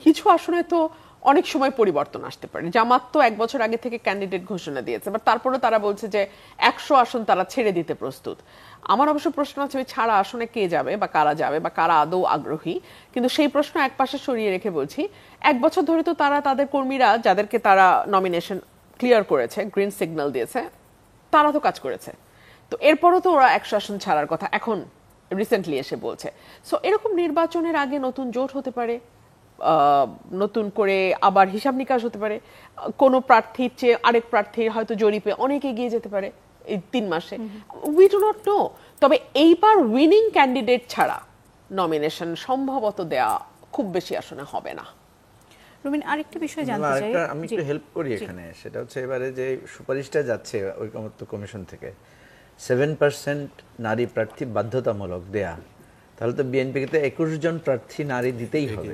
কিছু আসনে তো অনেক সময় পরিবর্তন আসতে পারে। জামাত তো 1 বছর আগে থেকে ক্যান্ডিডেট ঘোষণা দিয়েছে, বাট তারপরে তারা বলছে যে 100 আসন তারা ছেড়ে দিতে প্রস্তুত। আমার অবশ্য প্রশ্ন আছে ওই ছাড়া আসনে কে যাবে বা কারা আদৌ আগ্রহী, কিন্তু সেই প্রশ্ন একপাশে সরিয়ে রেখে বলছি 1 বছর ধরে তো তারা তাদের কর্মীরা যাদেরকে তারা নমিনেশন ক্লিয়ার করেছে, গ্রিন সিগন্যাল দিয়েছে, তারা তো কাজ করেছে। তো এরপরও তো ওরা 100 আসন ছাড়ার কথা এখন রিসেন্টলি এসে বলছে। সো এরকম নির্বাচনের আগে নতুন জোট হতে পারে, নতুন করে আবার হিসাব নিকাশ হতে পারে, কোনো প্রার্থীর চেয়ে আরেক প্রার্থীর হয়তো জরিপে অনেক এগিয়ে যেতে পারে এই 3 মাসে। We do not know. তবে এইবার উইনিং ক্যান্ডিডেট ছাড়া নমিনেশন সম্ভবত দেয়া খুব বেশি আসনে হবে না। রুমিন, আরেকটা বিষয় জানতে চাই, আমি একটু হেল্প করি এখানে। সেটা হচ্ছে এবারে যে সুপারিশটা যাচ্ছে ঐকমত্য কমিশন থেকে 7% নারী প্রার্থী বাধ্যতামূলক দেয়া, তাহলে তো বিএনপিকে তো 21 জন প্রার্থী নারী দিতেই হবে।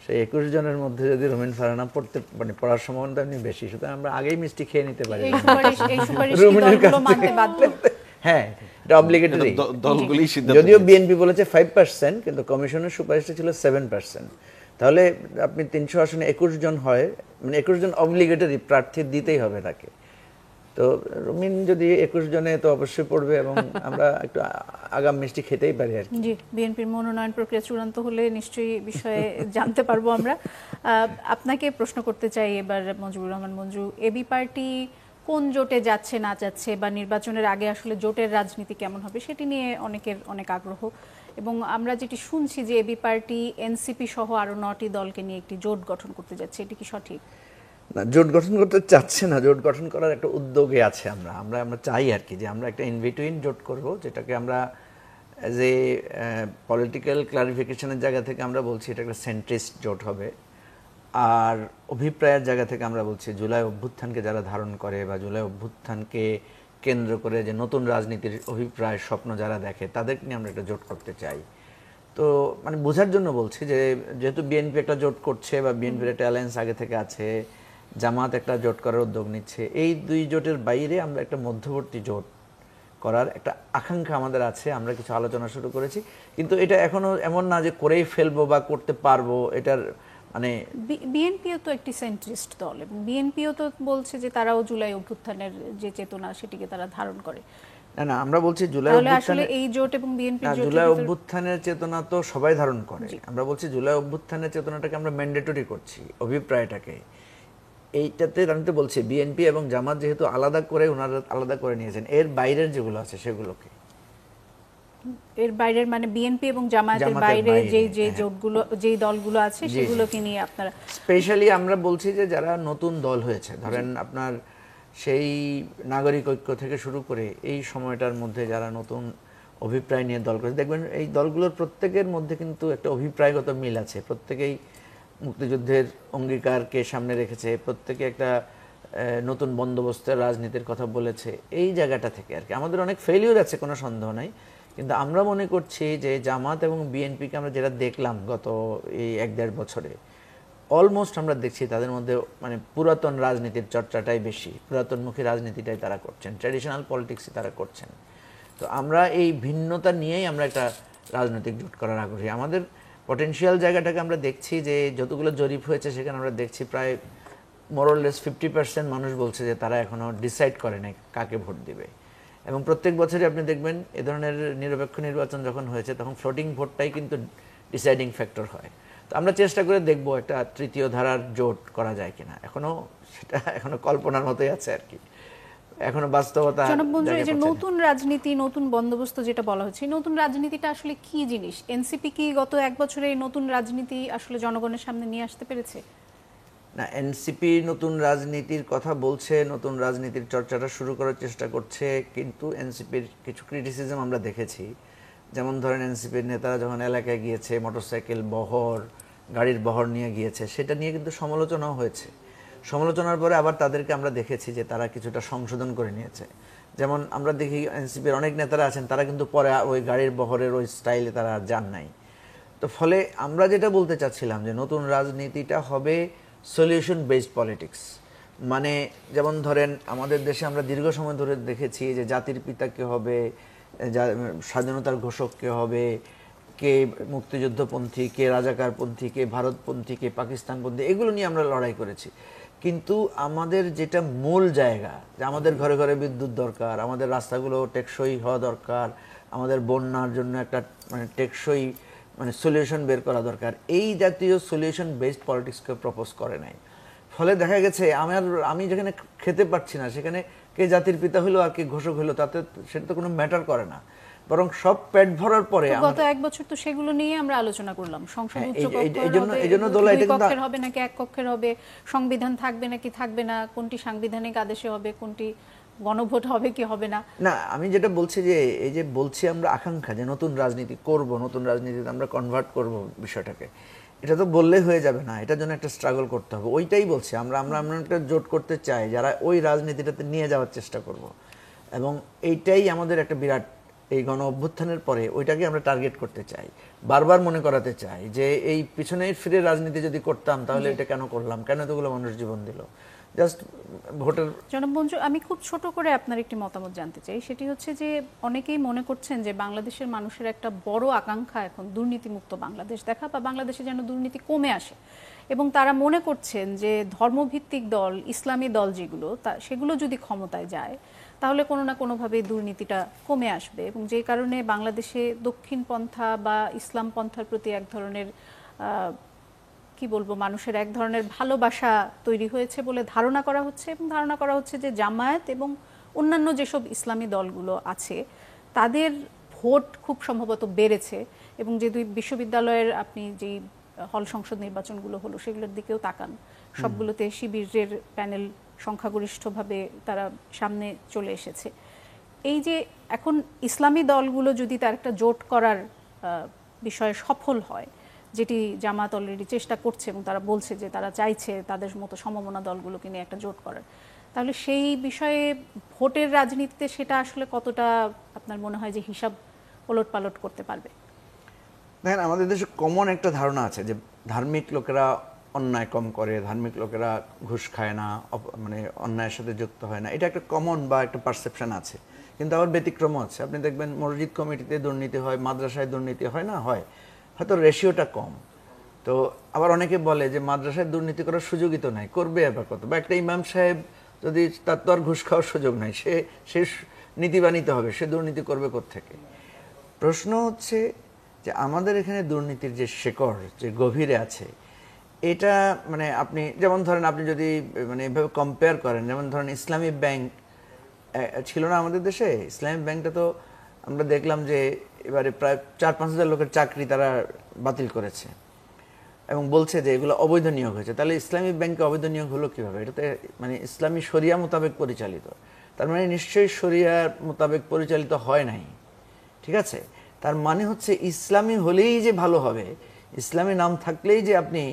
সেই 21 জনের মধ্যে যদি রুমিন ফারহানা পড়ার সম্ভাবনা এমনি বেশি, সুতরাং আমরা আগেই মিষ্টি খেয়ে নিতে পারি। হ্যাঁ, এটা অব্লিগেটরি। যদিও বিএনপি বলেছে 5%, কিন্তু কমিশনের সুপারিশটা ছিল 7%। তাহলে আপনি 300 আসনে 21 জন হয়, মানে 21 জন অব্লিগেটরি প্রার্থী দিতেই হবে তাকে। তো রুমিন যদি 21 জনে তো অবশ্যই পড়বে, এবং আমরা একটু আগাম মিষ্টি খেতেই পারি আর কি। জি, বিএনপির মনোনয়ন প্রক্রিয়া চূড়ান্ত হলে নিশ্চয়ই বিষয়ে জানতে পারবো আমরা। আপনাকে প্রশ্ন করতে চাই এবার, মজিবুর রহমান মঞ্জু, এবি পার্টি কোন জোটে যাচ্ছে না যাচ্ছে, বা নির্বাচনের আগে আসলে জোটের রাজনীতি কেমন হবে সেটি নিয়ে অনেকের অনেক আগ্রহ। এবং আমরা যেটি শুনছি যে এবি পার্টি এনসিপি সহ আরো 9টি দলকে নিয়ে একটি জোট গঠন করতে যাচ্ছে, এটি কি সঠিক? না, জোট গঠন করতে চাচ্ছে না, জোট গঠন করার একটা উদ্যোগে আছে। আমরা চাই আর কি যে আমরা একটা ইনবিটুইন জোট করব, যেটাকে আমরা এজ এ পলিটিক্যাল ক্লারিফিকেশনের জায়গা থেকে আমরা বলছি এটা একটা সেন্ট্রিস্ট জোট হবে। আর অভিপ্রায়ের জায়গা থেকে আমরা বলছি জুলাই অভ্যুত্থানকে যারা ধারণ করে বা জুলাই অভ্যুত্থানকে কেন্দ্র করে যে নতুন রাজনীতির অভিপ্রায় স্বপ্ন যারা দেখে, তাদেরকে নিয়ে আমরা একটা জোট করতে চাই। তো মানে বোঝার জন্য বলছি যে যেহেতু বিএনপি একটা জোট করছে বা বিএনপির একটা অ্যালায়েন্স আগে থেকে আছে, জামাত একটা জোট করার উদ্যোগ নিচ্ছে। এই দুই জোটের বাইরে আমরা একটা মধ্যবর্তী জোট করার একটা আকাঙ্ক্ষা আমাদের আছে, আমরা কিছু আলোচনা শুরু করেছি, কিন্তু এটা এখনো এমন না যে করেই ফেলবো বা করতে পারবো। এটার মানে বিএনপিও তো একটি সেন্ট্রিস্ট দল এবং বিএনপিও তো বলছে যে তারাও জুলাই অভ্যুত্থানের যে চেতনা সেটিকে তারা ধারণ করে। না না, আমরা বলছি জুলাই তাহলে আসলে এই জোট এবং বিএনপি জুলাই অভ্যুত্থানের চেতনা তো সবাই ধারণ করে। আমরা বলছি জুলাই অভ্যুত্থানের চেতনাটাকে আমরা ম্যান্ডেটরি করছি, অভিপ্রায়টাকে। এইটাতে আমি তো বলছি বিএনপি এবং জামাত যেহেতু আলাদা করে ওনারা আলাদা করে নিয়েছেন, এর বাইরের যেগুলো আছে সেগুলোকে, এর বাইরের মানে বিএনপি এবং জামায়াতের বাইরে যে জোটগুলো যেই দলগুলো আছে সেগুলোকে নিয়ে আপনারা স্পেশালি আমরা বলছি যে যারা নতুন দল হয়েছে, ধরেন আপনার সেই নাগরিক ঐক্য থেকে শুরু করে এই সময়টার মধ্যে যারা নতুন অভিপ্রায় নিয়ে দল করেছে, দেখবেন এই দলগুলোর প্রত্যেকের মধ্যে কিন্তু একটা অভিপ্রায়গত মিল আছে। প্রত্যেকেই মুক্তিযুদ্ধের অঙ্গীকারকে সামনে রেখেছে, প্রত্যেকে একটা নতুন বন্দোবস্তের রাজনীতির কথা বলেছে। এই জায়গাটা থেকে আর কি আমাদের অনেক ফেলিউর আছে, কোনো সন্দেহ নাই, কিন্তু আমরা মনে করছি যে জামাত এবং বিএনপিকে আমরা যেটা দেখলাম গত এই 1-1.5 বছরে, অলমোস্ট আমরা দেখছি তাদের মধ্যে মানে পুরাতন রাজনীতির চর্চাটাই বেশি, পুরাতনমুখী রাজনীতিটাই তারা করছেন, ট্র্যাডিশনাল পলিটিক্সই তারা করছেন। তো আমরা এই ভিন্নতা নিয়েই আমরা একটা রাজনৈতিক জোট করার আগ্রহী। আমাদের পটেনশিয়াল জায়গাটাকে আমরা দেখছি যে যতগুলো জরিপ হয়েছে সেখানে আমরা দেখছি প্রায় মোরলেস 50% মানুষ বলছে যে তারা এখনো ডিসাইড করে নাই কাকে ভোট দিবে। এবং প্রত্যেক বছরই আপনি দেখবেন এ ধরনের নিরপেক্ষ নির্বাচন যখন হয়েছে তখন ফ্লোটিং ভোটটাই কিন্তু ডিসাইডিং ফ্যাক্টর হয়। তো আমরা চেষ্টা করে দেখব একটা তৃতীয় ধারার জোট করা যায় কিনা। সেটা এখনো কল্পনার মতোই আছে আর কি, এখনো বাস্তবতা। এই যে নতুন রাজনীতি, নতুন বন্দোবস্ত যেটা বলা হচ্ছে, নতুন রাজনীতিটা আসলে কি জিনিস? এনসিপি কি গত 1 বছরে এই নতুন রাজনীতি আসলে জনগণের সামনে নিয়ে আসতে পেরেছে? না, এনসিপি নতুন রাজনীতির কথা বলছে, নতুন রাজনীতির চর্চাটা শুরু করার চেষ্টা করছে, কিন্তু এনসিপির কিছু ক্রিটিসিজম আমরা দেখেছি। যেমন ধরেন এনসিপির নেতারা যখন এলাকায় গিয়েছে, মোটরসাইকেল বহর, গাড়ির বহর নিয়ে গিয়েছে, সেটা নিয়ে কিন্তু সমালোচনাও হয়েছে। সমালোচনার পরে আবার তাদেরকে আমরা দেখেছি যে তারা কিছুটা সংশোধন করে নিয়েছে। যেমন আমরা দেখি এনসিপির অনেক নেতারা আছেন, তারা কিন্তু পরে ওই গাড়ির বহরের ওই স্টাইলে তারা আর যান নাই। তো ফলে আমরা যেটা বলতে চাচ্ছিলাম যে নতুন রাজনীতিটা হবে সলিউশন বেসড পলিটিক্স। মানে যেমন ধরেন আমাদের দেশে আমরা দীর্ঘ সময় ধরে দেখেছি যে জাতির পিতা কে হবে, স্বাধীনতার ঘোষক কে হবে, কে মুক্তিযুদ্ধপন্থী, কে রাজাকারপন্থী, কে ভারতপন্থী, কে পাকিস্তানপন্থী, এগুলো নিয়ে আমরা লড়াই করেছি। কিন্তু আমাদের যেটা মূল জায়গা, যে আমাদের ঘরে ঘরে বিদ্যুৎ দরকার, আমাদের রাস্তাগুলো টেকসই হওয়া দরকার, আমাদের বন্যার জন্য একটা মানে টেকসই মানে সলিউশন বের করা দরকার, এই জাতীয় সলিউশন বেসড পলিটিক্সকে প্রপোজ করে নাই। ফলে দেখা গেছে আমি যেখানে খেতে পারছি না সেখানে কে জাতির পিতা হলো আর কে ঘোষক হলো তাতে সেটা তো কোনো ম্যাটার করে না, বরং সব পেট ভরার পরে গত 1 বছর তো সেগুলো নিয়ে আমরা আলোচনা করলাম। সংসদ এইজন্য দোলা এটা কক্ষের হবে নাকি এক কক্ষের হবে, সংবিধান থাকবে নাকি থাকবে না, কোনটি সাংবিধানিক আদেশে হবে, কোনটি গণভোট হবে কি হবে না। না, আমি যেটা বলছি যে এই যে বলছি আমরা আকাঙ্ক্ষা যে নতুন রাজনীতি করব, নতুন রাজনীতিতে আমরা কনভার্ট করব বিষয়টাকে, এটা তো বললেই হয়ে যাবে না, এটার জন্য একটা স্ট্রাগল করতে হবে। ওইটাই বলছি আমরা একটা জোট করতে চাই যারা ওই রাজনীতিটাতে নিয়ে যাওয়ার চেষ্টা করব। এবং এইটাই আমাদের একটা বিরাট, এই গণ অভ্যুত্থানের পরে ওইটাকে আমরা টার্গেট করতে চাই, বারবার মনে করাতে চাই যে এই পিছনে ফিরে রাজনীতি যদি করতাম তাহলে এটা কেন করলাম, কেন এতগুলো মানুষ জীবন দিল জাস্ট ভোটের। জনাব মঞ্জু, আমি খুব ছোট করে আপনার একটি মতামত জানতে চাই। সেটি হচ্ছে যে অনেকেই মনে করছেন যে বাংলাদেশের মানুষের একটা বড় আকাঙ্ক্ষা এখন দুর্নীতিমুক্ত বাংলাদেশ দেখা, বা বাংলাদেশে যেন দুর্নীতি কমে আসে, এবং তারা মনে করছেন যে ধর্মভিত্তিক দল, ইসলামী দল যেগুলো সেগুলো যদি ক্ষমতায় যায় তাহলে কোনো না কোনোভাবে দুর্নীতিটা কমে আসবে, এবং যে কারণে বাংলাদেশে দক্ষিণ পন্থা বা ইসলাম পন্থার প্রতি এক ধরনের কি বলবো মানুষের এক ধরনের ভালোবাসা তৈরি হয়েছে বলে ধারণা করা হচ্ছে। এবং ধারণা করা হচ্ছে যে জামায়াত এবং অন্যান্য যেসব ইসলামী দলগুলো আছে তাদের ভোট খুব সম্ভবত বেড়েছে, এবং যে 2 বিশ্ববিদ্যালয়ের আপনি যেই হল সংসদ নির্বাচনগুলো হলো সেগুলোর দিকেও তাকান, সবগুলোতে শিবিরের প্যানেল সংখ্যাগরিষ্ঠভাবে তারা সামনে চলে এসেছে। এই যে এখন ইসলামী দলগুলো যদি তার একটা জোট করার বিষয়ে সফল হয়, যেটি জামাত অলরেডি চেষ্টা করছে এবং তারা বলছে যে তারা চাইছে তাদের মতো সমমনা দলগুলোকে নিয়ে একটা জোট করার, তাহলে সেই বিষয়ে ভোটের রাজনীতিতে সেটা আসলে কতটা আপনার মনে হয় যে হিসাব ওলটপালট করতে পারবে? দেখেন, আমাদের দেশে কমন একটা ধারণা আছে যে ধার্মিক লোকেরা অন্যায় কম করে, ধার্মিক লোকেরা ঘুষ খায় না, মানে অন্যায়ের সাথে যুক্ত হয় না, এটা একটা কমন বা একটা পারসেপশন আছে। কিন্তু আবার ব্যতিক্রম আছে, আপনি দেখবেন মসজিদ কমিটিতে দুর্নীতি হয়, মাদ্রাসায় দুর্নীতি হয় না, হয়, হয়তো রেশিওটা কম। তো আবার অনেকে বলে যে মাদ্রাসায় দুর্নীতি করার সুযোগই তো নাই, করবে আবার কত, বা একটা ইমাম সাহেব যদি, তার তো আর ঘুষ খাওয়ার সুযোগ নাই, সে নীতি বানিতে হবে, সে দুর্নীতি করবে কোত্থেকে? প্রশ্ন হচ্ছে যে আমাদের এখানে দুর্নীতির যে শেকড়, যে গভীরে আছে, এটা মানে আপনি যেমন ধরেন, আপনি যদি মানে এভাবে কম্পেয়ার করেন, যেমন ধরেন ইসলামী ব্যাংক ছিল না আমাদের দেশে, ইসলামী ব্যাংকটা তো আমরা দেখলাম যে এবারে প্রায় 4-5 হাজার লোকের চাকরি তারা বাতিল করেছে এবং বলছে যে এগুলো অবৈধ নিয়োগ হয়েছে। তাহলে ইসলামী ব্যাংকে অবৈধ নিয়োগ হলো কিভাবে? এটা তো মানে ইসলামী শরিয়া মোতাবেক পরিচালিত, তার মানে নিশ্চয়ই শরিয়ার মোতাবেক পরিচালিত হয় নাই, ঠিক আছে? তার মানে হচ্ছে ইসলামী হলেই যে ভালো হবে, ইসলামী নাম থাকলেই যে আপনি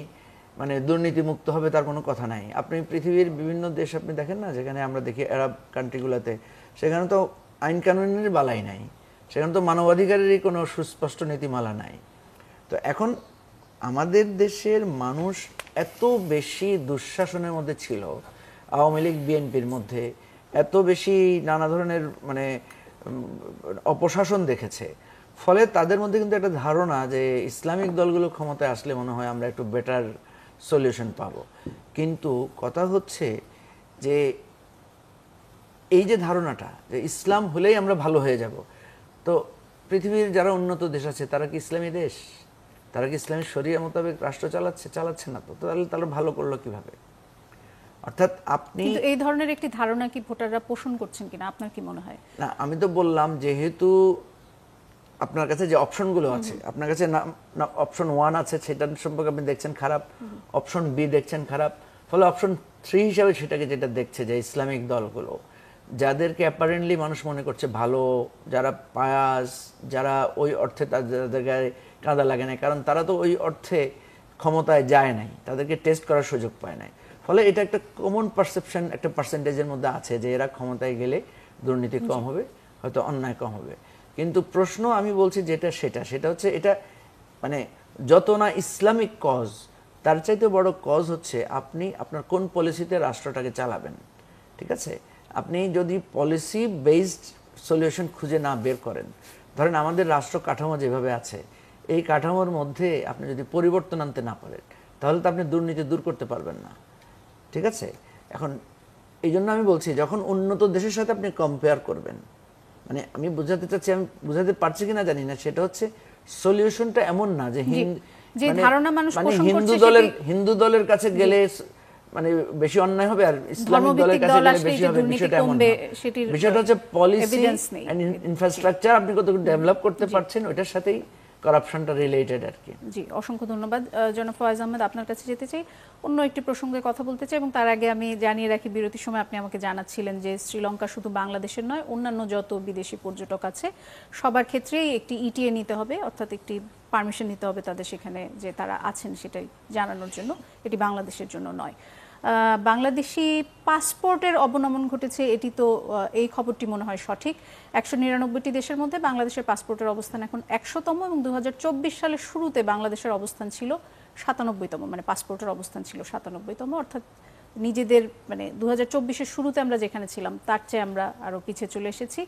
মানে দুর্নীতিমুক্ত হবে, তার কোনো কথা নাই। আপনি পৃথিবীর বিভিন্ন দেশ আপনি দেখেন না, যেখানে আমরা দেখি আরব কান্ট্রিগুলোতে, সেখানে তো আইন কানুনের বালাই নাই, সেখানে তো মানবাধিকারেরই কোনো সুস্পষ্ট নীতিমালা নাই। তো এখন আমাদের দেশের মানুষ এত বেশি দুঃশাসনের মধ্যে ছিল, আওয়ামী লীগ বিএনপির মধ্যে এত বেশি নানা ধরনের মানে অপশাসন দেখেছে, ফলে তাদের মধ্যে কিন্তু একটা ধারণা যে ইসলামিক দলগুলো ক্ষমতায় আসলে মনে হয় আমরা একটু বেটার সলিউশন পাবো। কিন্তু কথা হচ্ছে যে এই যে ধারণাটা যে ইসলাম হলেই আমরা ভালো হয়ে যাব, তো পৃথিবীর যারা উন্নত দেশ আছে তারা কি ইসলামী দেশ? তারা কি ইসলামী শরিয়া মোতাবেক রাষ্ট্র চালাচ্ছে না? তো তাহলে তারা ভালো করলো কিভাবে? অর্থাৎ আপনি এই ধরনের একটি ধারণা কি ভোটাররা পোষণ করছেন কিনা আপনার কি মনে হয়? না, আমি তো বললাম যেহেতু আপনার কাছে যে অপশনগুলো আছে, আপনার কাছে অপশন 1 আছে, সেটার সম্পর্কে আপনি দেখছেন খারাপ, অপশন বি দেখছেন খারাপ, ফলে অপশন 3 হিসাবে সেটাকে যেটা দেখছে যে ইসলামিক দলগুলো যাদেরকে অ্যাপারেন্টলি মানুষ মনে করছে ভালো, যারা পায়াস, যারা ওই অর্থে তাদের গায়ে কাঁদা লাগে না, কারণ তারা তো ওই অর্থে ক্ষমতায় যায় নাই, তাদেরকে টেস্ট করার সুযোগ পায় নাই, ফলে এটা একটা কমন পারসেপশন, একটা পার্সেন্টেজের মধ্যে আছে যে এরা ক্ষমতায় গেলে দুর্নীতি কম হবে, হয়তো অন্যায় কম হবে। কিন্তু প্রশ্ন আমি বলছি যেটা সেটা হচ্ছে এটা মানে যত না ইসলামিক কজ, তার চাইতে বড় কজ হচ্ছে আপনি আপনার কোন পলিসিতে রাষ্ট্রটাকে চালাবেন, ঠিক আছে? আপনি যদি পলিসি বেসড সলিউশন খুঁজে না বের করেন, ধরেন আমাদের রাষ্ট্র কাঠামো যেভাবে আছে, এই কাঠামোর মধ্যে আপনি যদি পরিবর্তন আনতে না পারেন, তাহলে তো আপনি দুর্নীতি দূর করতে পারবেন না, ঠিক আছে? এখন এই জন্য আমি বলছি, যখন উন্নত দেশের সাথে আপনি কম্পেয়ার করবেন, মানে আমি বোঝাতে চাচ্ছি, আমি বোঝাতে পারছি কিনা জানি না, সেটা হচ্ছে সলিউশনটা এমন না যে হিন্দু দলের কাছে গেলে মানে বেশি অন্যায় হবে আর ইসলামিক দলের কাছে গেলে বেশি হবে, বিষয়টা এমন না। বিষয়টা হচ্ছে পলিসি এন্ড ইনফ্রাস্ট্রাকচার আপনি কতটুকু ডেভেলপ করতে পারছেন, ওইটার সাথেই করাপশনটা রিলেটেড আর কি। জি, অসংখ্য ধন্যবাদ। জনাব ফয়েজ আহমেদ, আপনার কাছে যেতে চাই, অন্য একটি প্রসঙ্গে কথা বলতে চাই, এবং তার আগে আমি জানিয়ে রাখি, বিরতির সময় আপনি আমাকে জানাচ্ছিলেন যে শ্রীলঙ্কা শুধু বাংলাদেশের নয়, অন্যান্য যত বিদেশি পর্যটক আছে সবার ক্ষেত্রেই একটি ইটিএ নিতে হবে, অর্থাৎ একটি পারমিশন নিতে হবে তাদের সেখানে যে তারা আছেন সেটাই জানানোর জন্য, এটি বাংলাদেশের জন্য নয়। বাংলাদেশি পাসপোর্টের অবনমন ঘটেছে, এটি তো এই খবরটি মনে হয় সঠিক। 199টি দেশের মধ্যে বাংলাদেশের পাসপোর্টের অবস্থান এখন 100তম, এবং 2024 সালের শুরুতে বাংলাদেশের অবস্থান ছিল 97তম, মানে পাসপোর্টের অবস্থান ছিল 97তম, অর্থাৎ নিজেদের মানে 2024-এর শুরুতে আমরা যেখানে ছিলাম তার চেয়ে আমরা আরও পিছিয়ে চলে এসেছি।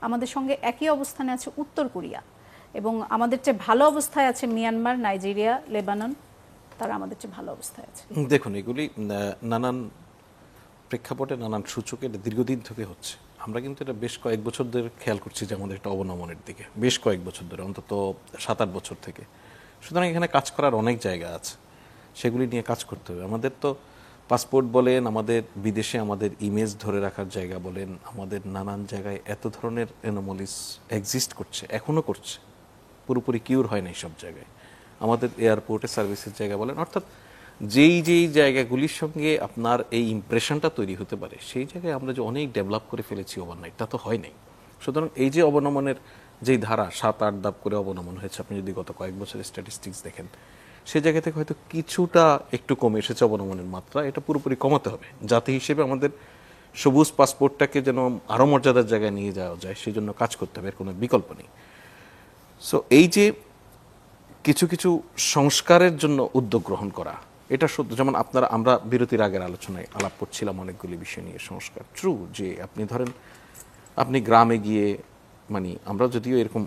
আমাদের সঙ্গে একই অবস্থানে আছে উত্তর কোরিয়া, এবং আমাদের চেয়ে ভালো অবস্থায় আছে মিয়ানমার, নাইজেরিয়া, লেবানন, তারা আমাদের চেয়ে ভালো অবস্থায় আছে। দেখুন, এগুলি নানান প্রেক্ষাপটে, নানান সূচকে দীর্ঘদিন থেকে হচ্ছে। আমরা কিন্তু এটা বেশ কয়েক বছর ধরে খেয়াল করছি যে আমাদের একটা অবনমনের দিকে, বেশ কয়েক বছর ধরে, অন্তত 7-8 বছর থেকে। সুতরাং এখানে কাজ করার অনেক জায়গা আছে, সেগুলি নিয়ে কাজ করতে হবে। আমাদের তো পাসপোর্ট বলেন, আমাদের বিদেশে আমাদের ইমেজ ধরে রাখার জায়গা বলেন, আমাদের নানান জায়গায় এত ধরনের অ্যানোমালিস এক্সিস্ট করছে, এখনও করছে, পুরোপুরি কিউর হয় না সব জায়গায়। আমাদের এয়ারপোর্টে সার্ভিসের জায়গা বলেন, অর্থাৎ যেই জায়গাগুলির সঙ্গে আপনার এই ইমপ্রেশনটা তৈরি হতে পারে, সেই জায়গায় আমরা যে অনেক ডেভেলপ করে ফেলেছি ওভারনাইট, তা তো হয় নাই। সুতরাং এই যে অবনমনের যেই ধারা 7-8 ধাপ করে অবনমন হয়েছে, আপনি যদি গত কয়েক বছরের স্ট্যাটিস্টিক্স দেখেন, সেই জায়গা থেকে হয়তো কিছুটা একটু কমে এসেছে অবনমনের মাত্রা। এটা পুরোপুরি কমাতে হবে, জাতি হিসেবে আমাদের সবুজ পাসপোর্টটাকে যেন আরও মর্যাদার জায়গায় নিয়ে যাওয়া যায়, সেই জন্য কাজ করতে হবে, এর কোনো বিকল্প নেই। সো এই যে কিছু সংস্কারের জন্য উদ্যোগ গ্রহণ করা, এটা সত্য। যেমন আমরা বিরতির আগের আলোচনায় আলাপ করছিলাম অনেকগুলি বিষয় নিয়ে, সংস্কার ট্রু, যে আপনি ধরেন আপনি গ্রামে গিয়ে, মানে আমরা যদিও এরকম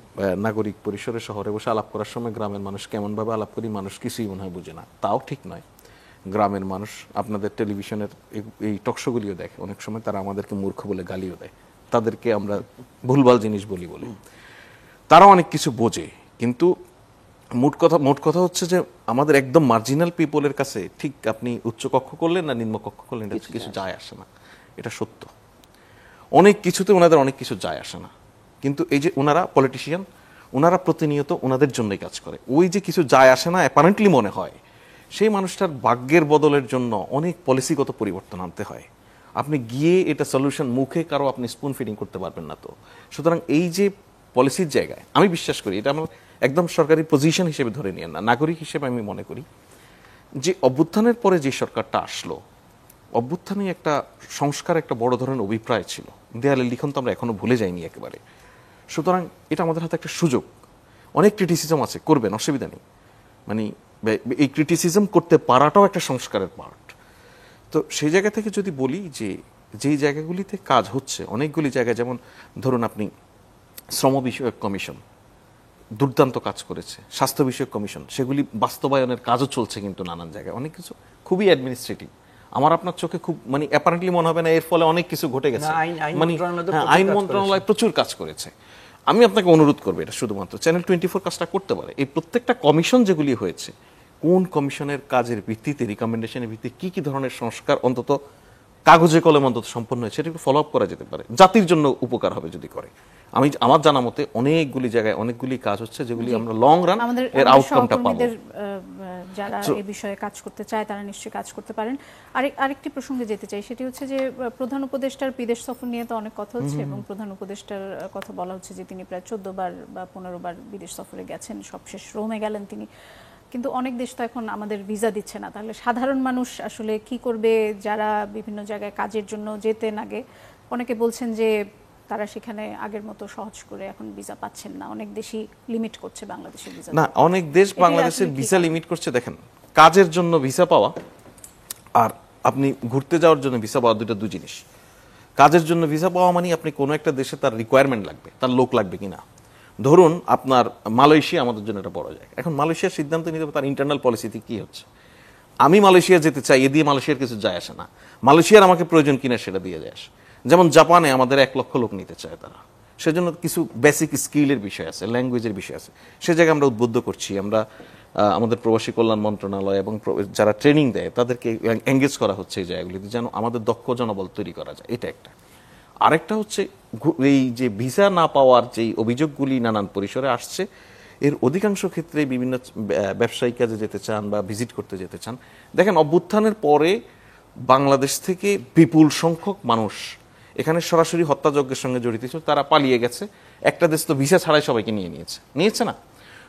নাগরিক পরিসরে শহরে বসে আলাপ করার সময় গ্রামের মানুষ কেমনভাবে আলাপ করি, মানুষ কিছুই মনে হয় বুঝে না, তাও ঠিক নয়। গ্রামের মানুষ আপনাদের টেলিভিশনের এই টকশোগুলিও দেখে, অনেক সময় তারা আমাদেরকে মূর্খ বলে গালিও দেয়, তাদেরকে আমরা ভুলভাল জিনিস বলি, তারা অনেক কিছু বোঝে। কিন্তু মোট কথা হচ্ছে যে আমাদের একদম মার্জিনাল পিপলের কাছে ঠিক আপনি উচ্চকক্ষ করলেন না নিম্নকক্ষ করলেন এটা কিছু যায় আসে না, এটা সত্য। অনেক কিছুতে ওনাদের অনেক কিছু যায় আসে না, কিন্তু এই যে ওনারা পলিটিশিয়ান, ওনারা প্রতিনিয়ত ওনাদের জন্যই কাজ করে, ওই যে কিছু যায় আসে না অ্যাপারেন্টলি মনে হয়, সেই মানুষটার ভাগ্যের বদলের জন্য অনেক পলিসিগত পরিবর্তন আনতে হয়। আপনি গিয়ে এটা সলিউশন মুখে কারো আপনি স্পুন ফিডিং করতে পারবেন না। তো সুতরাং এই যে পলিসির জায়গায় আমি বিশ্বাস করি, এটা আমার একদম সরকারি পজিশন হিসেবে ধরে নিয়েন না, নাগরিক হিসেবে আমি মনে করি যে অভ্যুত্থানের পরে যে সরকারটা আসলো, অভ্যুত্থানে একটা সংস্কার একটা বড় ধরনের অভিপ্রায় ছিল, দেয়ালে লিখন তো আমরা এখনো ভুলে যাইনি একেবারে। সুতরাং এটা আমাদের হাতে একটা সুযোগ। অনেক ক্রিটিসিজম আছে, করবেন, অসুবিধা নেই, মানে এই ক্রিটিসিজম করতে পারাটাও একটা সংস্কারের পার্ট। তো সেই জায়গা থেকে যদি বলি যে যেই জায়গাগুলিতে কাজ হচ্ছে, অনেকগুলি জায়গায়, যেমন ধরুন আপনি শ্রম বিষয়ক কমিশন দুর্দান্ত কাজ করেছে, স্বাস্থ্য বিষয়ক কমিশন, সেগুলি বাস্তবায়নের কাজও চলছে, কিন্তু নানান জায়গায় অনেক কিছু খুবই অ্যাডমিনিস্ট্রেটিভ, আমার আপনার চোখে খুব মানে অ্যাপারেন্টলি মনে হবে না এর ফলে অনেক কিছু ঘটে গেছে, মানে আইন মন্ত্রণালয় প্রচুর কাজ করেছে। আমি আপনাকে অনুরোধ করবো, এটা শুধুমাত্র চ্যানেল 24 কাজটা করতে পারে, এই প্রত্যেকটা কমিশন যেগুলি হয়েছে, কোন কমিশনের কাজের ভিত্তিতে, রিকমেন্ডেশনের ভিত্তিতে কি কি ধরনের সংস্কার অন্তত কাগজে কলমে অন্তত সম্পন্ন হয়েছে, সেটা একটু ফলো আপ করা যেতে পারে, জাতির জন্য উপকার হবে যদি করে। আমার জানা মতে অনেকগুলি জায়গায় অনেকগুলি কাজ হচ্ছে যেগুলি আমরা লং রান এর আউটকামটা পাবো। যারা এই বিষয়ে কাজ করতে চায় তারা নিশ্চয়ই কাজ করতে পারেন। আরেকটি প্রসঙ্গে যেতে চাই, সেটি হচ্ছে যে প্রধান উপদেষ্টার বিদেশ সফর নিয়ে তো অনেক কথা হচ্ছে, এবং প্রধান উপদেষ্টার কথা বলা হচ্ছে যে তিনি প্রায় 14 বার বা 15 বার বিদেশ সফরে গেছেন, সবশেষ রোমে গেলেন তিনি। কিন্তু অনেক দেশ তো এখন আমাদের ভিসা দিচ্ছে না, তাহলে সাধারণ মানুষ আসলে কি করবে যারা বিভিন্ন জায়গায় কাজের জন্য যেতেন আগে? অনেকে বলছেন যে তারা সেখানে আগের মতো সহজ করে এখন ভিসা পাচ্ছেন না, অনেক দেশই লিমিট করছে বাংলাদেশের ভিসা। না, অনেক দেশ বাংলাদেশের ভিসা লিমিট করছে। দেখেন, কাজের জন্য ভিসা পাওয়া আর আপনি ঘুরতে যাওয়ার জন্য ভিসা পাওয়া দুই জিনিস। কাজের জন্য ভিসা পাওয়া মানে আপনি কোনো একটা দেশে তার রিকোয়ারমেন্ট লাগবে, তার লোক লাগবে কিনা। ধরুন আপনার মালয়েশিয়া আমাদের জন্য একটা বড় জায়গা, এখন মালয়েশিয়ার সিদ্ধান্ত নিতে হবে তার ইন্টারনাল পলিসিতে কি হচ্ছে। আমি মালয়েশিয়া যেতে চাই, এ দিয়ে মালয়েশিয়ার কিছু যায় আসে না, মালয়েশিয়ার আমাকে প্রয়োজন কিনা সেটা দিয়ে যায় আসে। যেমন জাপানে আমাদের 1 লক্ষ লোক নিতে চায় তারা, সেজন্য কিছু বেসিক স্কিলের বিষয় আছে, ল্যাঙ্গুয়েজের বিষয় আছে, সে জায়গায় আমরা উদ্বুদ্ধ করছি। আমরা আমাদের প্রবাসী কল্যাণ মন্ত্রণালয় এবং যারা ট্রেনিং দেয় তাদেরকে এঙ্গেজ করা হচ্ছে এই জায়গাগুলিতে, যেন আমাদের দক্ষ জনবল তৈরি করা যায়। এটা একটা। আরেকটা হচ্ছে এই যে ভিসা না পাওয়ার যেই অভিযোগগুলি নানান পরিসরে আসছে, এর অধিকাংশ ক্ষেত্রে বিভিন্ন ব্যবসায়িক কাজে যেতে চান বা ভিজিট করতে যেতে চান। দেখেন, অভ্যুত্থানের পরে বাংলাদেশ থেকে বিপুল সংখ্যক মানুষ এখানে সরাসরি হত্যাযজ্ঞের সঙ্গে জড়িত ছিল, তারা পালিয়ে গেছে। একটা দেশ তো ভিসা ছাড়াই সবাইকে নিয়েছে না,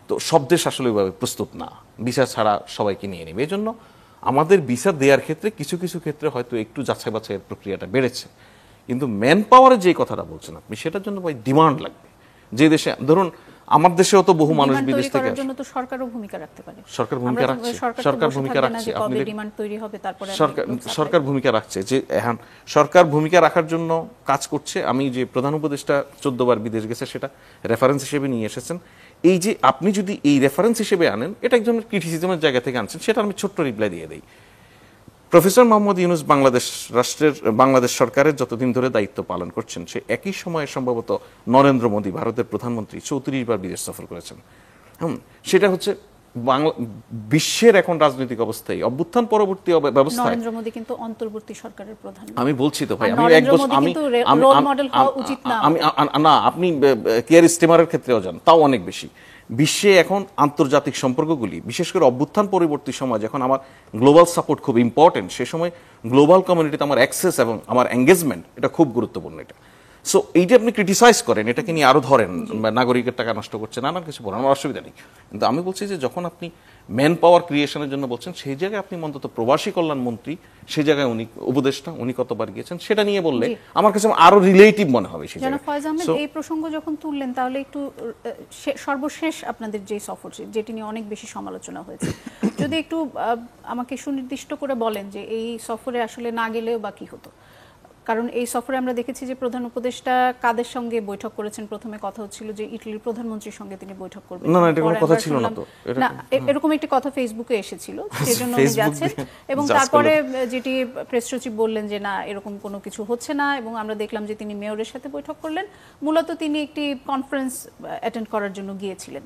তো সব দেশ আসলে ওইভাবে প্রস্তুত না ভিসা ছাড়া সবাইকে নিয়ে নেবে। এই জন্য আমাদের ভিসা দেওয়ার ক্ষেত্রে কিছু কিছু ক্ষেত্রে হয়তো একটু যাচাই বাছাইয়ের প্রক্রিয়াটা বেড়েছে, কিন্তু ম্যান পাওয়ারের যে কথাটা বলছেন আপনি, সেটার জন্য ভাই ডিমান্ড লাগবে। যে দেশে ধরুন আমার দেশেও তো বহু মানুষ বিদেশ থেকে আসে, জন্য তো সরকারও ভূমিকা রাখতে পারে। সরকার ভূমিকা রাখছে, সরকার ভূমিকা রাখছে, আপনি ডিমান্ড তৈরি হবে, তারপরে সরকার ভূমিকা রাখছে। যে এখন সরকার ভূমিকা রাখার জন্য কাজ করছে। আমি যে প্রধান উপদেষ্টা 14 বার বিদেশ গেছে সেটা রেফারেন্স হিসেবে নিয়ে এসেছেন। এই যে আপনি যদি এই রেফারেন্স হিসেবে আনেন, এটা একজন ক্রিটিসিজমের জায়গা থেকে আনছেন, সেটা আমি ছোট্ট রিপ্লাই দিয়ে দেই। প্রফেসর মোহাম্মদ ইউনূস বাংলাদেশ সরকারের যতদিন ধরে দায়িত্ব পালন করছেন, সে একই সময়ে সম্ভবত নরেন্দ্র মোদী ভারতের প্রধানমন্ত্রী 34 বার বিদেশ সফর করেছেন। সেটা হচ্ছে বিশ্বের এখন রাজনৈতিক অবস্থায় অভ্যুত্থান পরবর্তী ব্যবস্থায় নরেন্দ্র মোদী কিন্তু অন্তর্বর্তী সরকারের প্রধান। আমি বলছি তো ভাই, আপনি কেয়ার স্টিমারের ক্ষেত্রেও যান, তাও অনেক বেশি। বিশ্বে এখন আন্তর্জাতিক সম্পর্কগুলি, বিশেষ করে অভ্যুত্থান পরবর্তী সময় যখন আমার গ্লোবাল সাপোর্ট খুব ইম্পর্টেন্ট, সে সময় গ্লোবাল কমিউনিটিতে আমার অ্যাক্সেস এবং আমার এঙ্গেজমেন্ট এটা খুব গুরুত্বপূর্ণ। এটা সো এইটা আপনি ক্রিটিসাইজ করেন, এটাকে নিয়ে আরো ধরেন নাগরিকের টাকা নষ্ট করছে, নানান কিছু বলেন, আমার অসুবিধা নেই। কিন্তু আমি বলছি যে যখন আপনি ম্যান পাওয়ার ক্রিয়েশনের জন্য বলছেন, সেই জায়গায় আপনি অন্তত প্রবাসী কল্যাণ মন্ত্রী, সেই জায়গায় উনি উপদেষ্টা, উনি কতবার গিয়েছেন সেটা নিয়ে বললে আমার কাছে আরো রিলেটিভ মনে হবে সেই জনাব জায়গায়। ফয়েজ আহমেদ, এই প্রসঙ্গ যখন তুললেন তাহলে একটু সর্বশেষ আপনাদের যে সফর যেটি নিয়ে অনেক বেশি সমালোচনা হয়েছে, যদি একটু আমাকে সুনির্দিষ্ট করে বলেন যে এই সফরে আসলে না গেলেও বা কি হতো। কারণ এই সফরে আমরা দেখেছি যে প্রধান উপদেষ্টা কাদের সঙ্গে বৈঠক করেছেন। প্রথমে কথা হচ্ছিল যে ইটালির প্রধানমন্ত্রীর সঙ্গে তিনি বৈঠক করবেন। না, এটা কোনো কথা ছিল না তো। না, এরকম একটি কথা ফেসবুকে এসেছিল, সেজন্য উনি যাচ্ছেন। এবং তারপরে যেটি প্রেস সচিব বললেন যে না, এরকম কোনো কিছু হচ্ছে না, এবং আমরা দেখলাম যে তিনি মেয়রের সাথে বৈঠক করলেন। মূলত তিনি একটি কনফারেন্স অ্যাটেন্ড করার জন্য গিয়েছিলেন।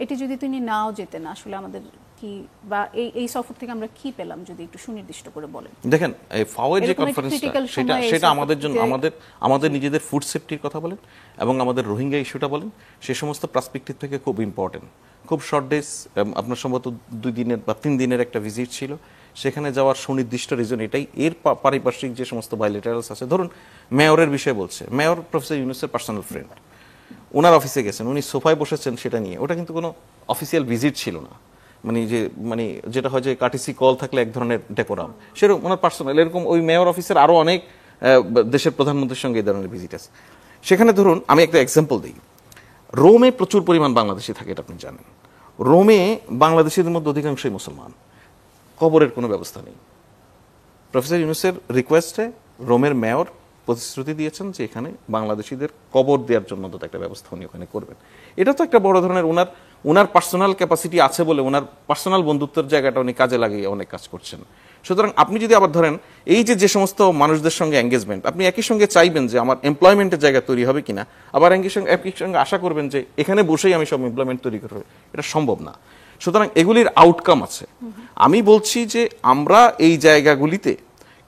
এটি যদি তিনি নাও যেতেন, আসলে আমাদের কি বা এই সফর থেকে আমরা কি পেলাম, যদি একটু সুনির্দিষ্ট করে বলেন। দেখেন, এই ফাওয়ের যে কনফারেন্সটা, সেটা আমাদের জন্য, আমাদের নিজেদের ফুড সেফটির কথা বলেন এবং আমাদের রোহিঙ্গা ইস্যুটা বলেন, সে সমস্ত পার্সপেক্টিভ থেকে খুব ইম্পর্টেন্ট। খুব শর্ট ডেজ, আপনার সম্ভবত 2 দিনের বা 3 দিনের একটা ভিজিট ছিল। সেখানে যাওয়ার সুনির্দিষ্ট রিজন এটাই। এর পারিপার্শ্বিক যে সমস্ত বাইলেটারালস আছে, ধরুন মেয়রের বিষয়ে বলছে, মেয়র প্রফেসর ইউনূসের পার্সোনাল ফ্রেন্ড, ওনার অফিসে গেছেন, উনি সোফায় বসেছেন, সেটা নিয়ে ওটা কিন্তু কোনো অফিসিয়াল ভিজিট ছিল না। মানে যেটা হয় যে কাটিসি কল থাকলে এক ধরনের ডেকোরাম, সেরকম ওনার পার্সোনাল। এরকম ওই মেয়র অফিসের আরো অনেক দেশের প্রধানমন্ত্রীর সঙ্গে এই ধরনের ভিজিট আছে। সেখানে ধরুন আমি একটা এক্সাম্পল দিই, রোমে প্রচুর পরিমাণ বাংলাদেশি থাকে, এটা আপনি জানেন। রোমে বাংলাদেশিদের মধ্যে অধিকাংশই মুসলমান, কবরের কোনো ব্যবস্থা নেই। প্রফেসর ইউনূসের রিকোয়েস্টে রোমের মেয়র প্রতিশ্রুতি দিয়েছেন যে এখানে বাংলাদেশিদের কবর দেওয়ার জন্য তো একটা ব্যবস্থা উনি ওখানে করবেন। এটা তো একটা বড় ধরনের ওনার পার্সোনাল ক্যাপাসিটি আছে বলে, ওনার পার্সোনাল বন্ধুত্বের জায়গাটা উনি কাজে লাগিয়ে অনেক কাজ করছেন। সুতরাং আপনি যদি আবার ধরেন এই যে সমস্ত মানুষদের সঙ্গে এঙ্গেজমেন্ট, আপনি একই সঙ্গে চাইবেন যে আমার এমপ্লয়মেন্টের জায়গা তৈরি হবে কিনা, আবার একই সঙ্গে আশা করবেন যে এখানে বসেই আমি সব এমপ্লয়মেন্ট তৈরি করবো, এটা সম্ভব না। সুতরাং এগুলির আউটকাম আছে। আমি বলছি যে আমরা এই জায়গাগুলিতে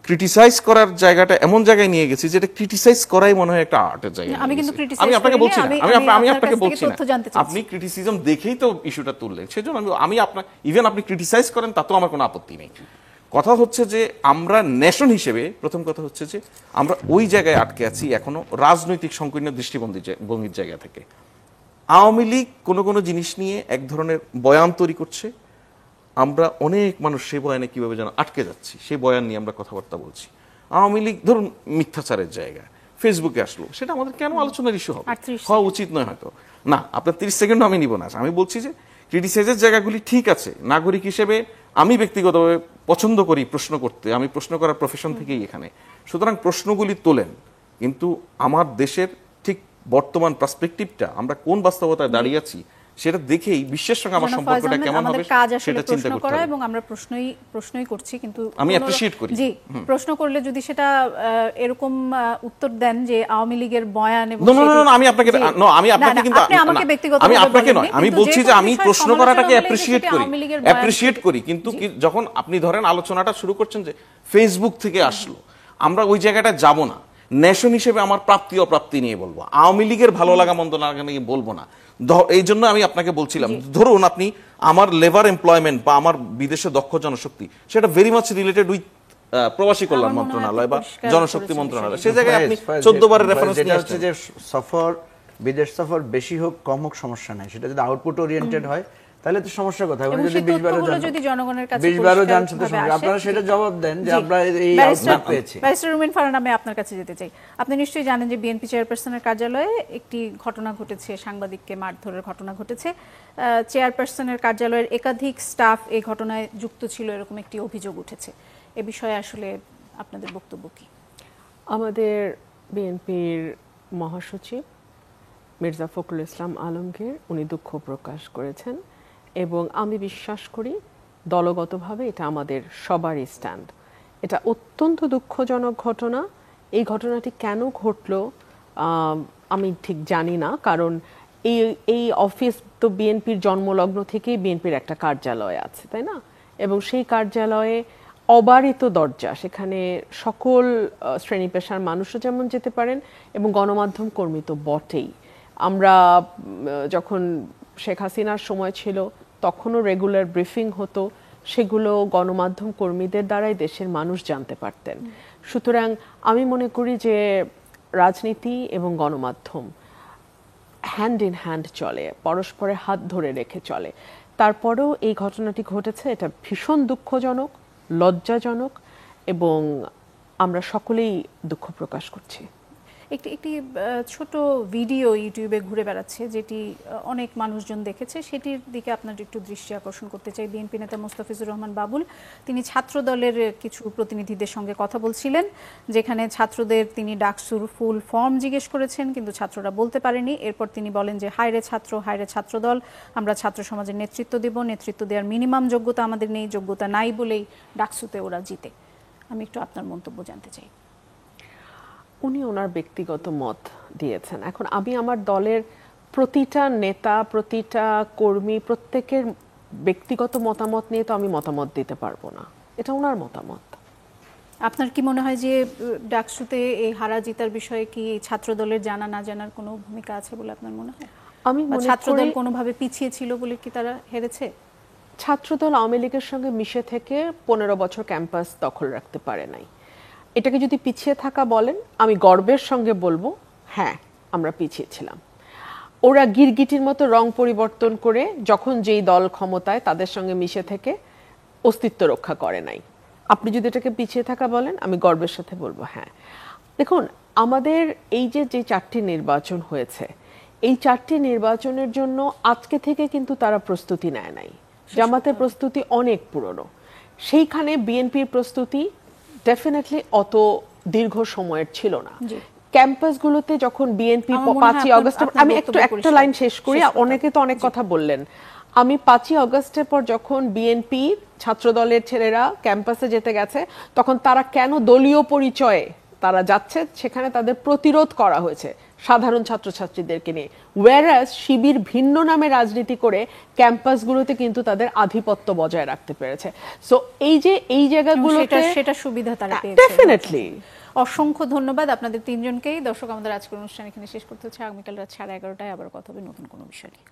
ক্রিটিসাইজ করার জায়গাটা এমন জায়গায় নিয়ে গেছি যেটা ক্রিটিসাইজ করাই মনে হয় একটা আর্টের জায়গা। আমি আপনাকে বলছি না, আমি আপনাকে বলছি না, আপনি ক্রিটিসিজম দেখেই তো ইস্যুটা তুললেন, সেজন্য আমি আপনার ইভেন আপনি ক্রিটিসাইজ করেন তাতেও আমার কোনো আপত্তি নেই। কথা হচ্ছে যে আমরা নেশন হিসেবে প্রথম কথা হচ্ছে যে আমরা ওই জায়গায় আটকে আছি এখনো রাজনৈতিক সংকীর্ণ দৃষ্টিভঙ্গির জায়গা থেকে। আওয়ামী লীগ কোনো জিনিস নিয়ে এক ধরনের বয়ান তৈরি করছে, আমরা অনেক মানুষ সেই বয়ানে কিভাবে যেন আটকে যাচ্ছি, সেই বয়ান নিয়ে আমরা কথাবার্তা বলছি। আওয়ামী লীগ ধরুন মিথ্যাচারের জায়গা ফেসবুকে আসলো, সেটা আমাদের কেন আলোচনার ইস্যু হবে, হওয়া উচিত নয় হয়তো না। আপনার 30 সেকেন্ড আমি নিব না। আমি বলছি যে ক্রিটিসাইজের জায়গাগুলি ঠিক আছে। নাগরিক হিসেবে আমি ব্যক্তিগতভাবে পছন্দ করি প্রশ্ন করতে, আমি প্রশ্ন করার প্রফেশন থেকেই এখানে। সুতরাং প্রশ্নগুলি তোলেন, কিন্তু আমার দেশের ঠিক বর্তমান পার্সপেক্টিভটা, আমরা কোন বাস্তবতায় দাঁড়িয়ে আছি সেটা দেখেই বিশ্বের সঙ্গে আমার সম্পর্কটা কেমন হবে সেটা চিন্তা করতে হবে। এবং আমরা প্রশ্নই করছি, কিন্তু আমি অ্যাপ্রিশিয়েট করি। জি, প্রশ্ন করলে যদি সেটা এরকম উত্তর দেন যে আওয়ামী লীগের বয়ান এবং আমি আপনাকে কিন্তু আমাকে ব্যক্তিগতভাবে আমি আপনাকে নয়, আমি বলছি যে আমি প্রশ্ন করাটাকে অ্যাপ্রিশিয়েট করি, কিন্তু যখন আপনি ধরেন আলোচনাটা শুরু করছেন যে ফেসবুক থেকে আসলো, আমরা ওই জায়গাটা যাব না। নেশন হিসেবে আমার প্রাপ্তি অপ্রাপ্তি নিয়ে বলবো, আওয়ামী লীগের ভালো লাগা মন্দ লাগা নিয়ে বলবো না। এই জন্য আমি আপনাকে বলছিলাম, ধরুন আপনি আমার লেবার এমপ্লয়মেন্ট বা আমার বিদেশে দক্ষ জনশক্তি, সেটা ভেরি মাচ রিলেটেড উইথ প্রবাসী কল্যাণ মন্ত্রণালয় বা জনশক্তি মন্ত্রণালয়। সেই জায়গায় আপনি 14 বারের রেফারেন্স নিয়ে আসছেন যে সফর, বিদেশ সফর বেশি হোক কম হোক সমস্যা নাই, সেটা যদি আউটপুট ওরিয়েন্টেড হয় তাহলে তো সমস্যার কথা। এবং যদি 20 জনগণের কাছে 20 জানছেন তো আপনারা সেটা জবাব দেন যে আমরা এই আউটপুট পেয়েছি। ব্যারিস্টার রুমিন ফারহান, আমি আপনার কাছে যেতে চাই। আপনি নিশ্চয়ই জানেন যে বিএনপি চেয়ারপারসনের কার্যালয়ে একটি ঘটনা ঘটেছে, সাংবাদিককে মারধরের ঘটনা ঘটেছে। চেয়ারপারসনের কার্যালয়ের একাধিক স্টাফ এই ঘটনায় যুক্ত ছিল, এরকম একটি অভিযোগ উঠেছে। এ বিষয়ে আসলে আপনাদের বক্তব্য কি? আমাদের বিএনপির মহাসচিব মির্জা ফখরুল ইসলাম আলমগীর উনি দুঃখ প্রকাশ করেছেন, এবং আমি বিশ্বাস করি দলগতভাবে এটা আমাদের সবারই স্ট্যান্ড। এটা অত্যন্ত দুঃখজনক ঘটনা। এই ঘটনাটি কেন ঘটলো আমি ঠিক জানি না, কারণ এই অফিস তো বিএনপির জন্মলগ্ন থেকেই বিএনপির একটা কার্যালয় আছে, তাই না? এবং সেই কার্যালয়ে অবারিত দরজা, সেখানে সকল শ্রেণী পেশার মানুষও যেমন যেতে পারেন এবং গণমাধ্যম কর্মী তো বটেই। আমরা যখন শেখ হাসিনার সময় ছিল তখনও রেগুলার ব্রিফিং হতো, সেগুলো গণমাধ্যম কর্মীদের দ্বারাই দেশের মানুষ জানতে পারতেন। সুতরাং আমি মনে করি যে রাজনীতি এবং গণমাধ্যম হ্যান্ড ইন হ্যান্ড চলে, পরস্পরের হাত ধরে রেখে চলে। তারপরেও এই ঘটনাটি ঘটেছে, এটা ভীষণ দুঃখজনক, লজ্জাজনক, এবং আমরা সকলেই দুঃখ প্রকাশ করছি। একটি ছোট ভিডিও ইউটিউবে ঘুরে বেড়াচ্ছে, যেটি অনেক মানুষজন দেখেছে, সেটির দিকে আপনার একটু দৃষ্টি আকর্ষণ করতে চাই। বিএনপি নেতা মোস্তাফিজুর রহমান বাবুল তিনি ছাত্র দলের কিছু প্রতিনিধিদের সঙ্গে কথা বলছিলেন, যেখানে ছাত্রদের তিনি ডাকসুর ফুল ফর্ম জিজ্ঞেস করেছেন, কিন্তু ছাত্ররা বলতে পারেনি। এরপর তিনি বলেন যে হায়রে ছাত্র, হায়রে ছাত্রদল, আমরা ছাত্র সমাজের নেতৃত্ব দেব, নেতৃত্ব দেওয়ার মিনিমাম যোগ্যতা আমাদের নেই, যোগ্যতা নাই বলেই ডাকসুতে ওরা জিতে। আমি একটু আপনার মন্তব্য জানতে চাই। উনি ওনার ব্যক্তিগত মত দিয়েছেন। এখন আমি আমার দলের প্রতিটা নেতা, প্রতিটা কর্মী, প্রত্যেকের ব্যক্তিগত মতামত নিয়ে তো আমি মতামত দিতে পারবো না, এটা ওনার মতামত। আপনার কি মনে হয় যে ডাকসুতে এই হারা জিতার বিষয়ে কি ছাত্র দলের জানা না জানার কোনো ভূমিকা আছে বলে আপনার মনে হয়? আমি মনে ছাত্রদল করি কোনোভাবে পিছিয়ে ছিল বলে কি তারা হেরেছে? ছাত্রদল আওয়ামী লীগের সঙ্গে মিশে থেকে 15 বছর ক্যাম্পাস দখল রাখতে পারে নাই। এটাকে যদি পিছিয়ে থাকা বলেন, আমি গর্বের সঙ্গে বলবো হ্যাঁ, আমরা পিছিয়ে ছিলাম। ওরা গিরগিটির মতো রং পরিবর্তন করে যখন যেই দল ক্ষমতায় তাদের সঙ্গে মিশে থেকে অস্তিত্ব রক্ষা করে নাই। আপনি যদি এটাকে পিছিয়ে থাকা বলেন, আমি গর্বের সাথে বলবো হ্যাঁ। দেখুন, আমাদের এই যে 4টি নির্বাচন হয়েছে, এই 4টি নির্বাচনের জন্য আজকে থেকে কিন্তু তারা প্রস্তুতি নেয় নাই। জামাতের প্রস্তুতি অনেক পুরনো, সেইখানে বিএনপির প্রস্তুতি ডেফিনেটলি অত দীর্ঘ সময়ের ছিল না। ক্যাম্পাসগুলোতে যখন বিএনপি 5ই আগস্ট, আমি একটা লাইন শেষ করি, অনেকে তো অনেক কথা বললেন। আমি 5ই আগস্টের পর যখন বিএনপি ছাত্রদলের ছেলেরা ক্যাম্পাসে যেতে গেছে, তখন তারা কেন দলীয় পরিচয়ে তারা যাচ্ছে, সেখানে তাদের প্রতিরোধ করা হয়েছে সাধারণ ছাত্রছাত্রীদেরকে নিয়ে। ওয়্যারাস শিবির ভিন্ন নামে রাজনীতি করে ক্যাম্পাসগুলোতে কিন্তু তাদের আধিপত্য বজায় রাখতে পেরেছে। সো এই জায়গাগুলোতে সেটা সুবিধা তারা পেয়েছে ডেফিনেটলি। অসংখ্য ধন্যবাদ আপনাদের তিনজনকেই। দর্শক, আমাদের আজকের অনুষ্ঠান এখানে শেষ করতে হচ্ছে। আগামীকাল রাত 11:30টায় আবার কথা হবে নতুন কোনো বিষয় নিয়ে।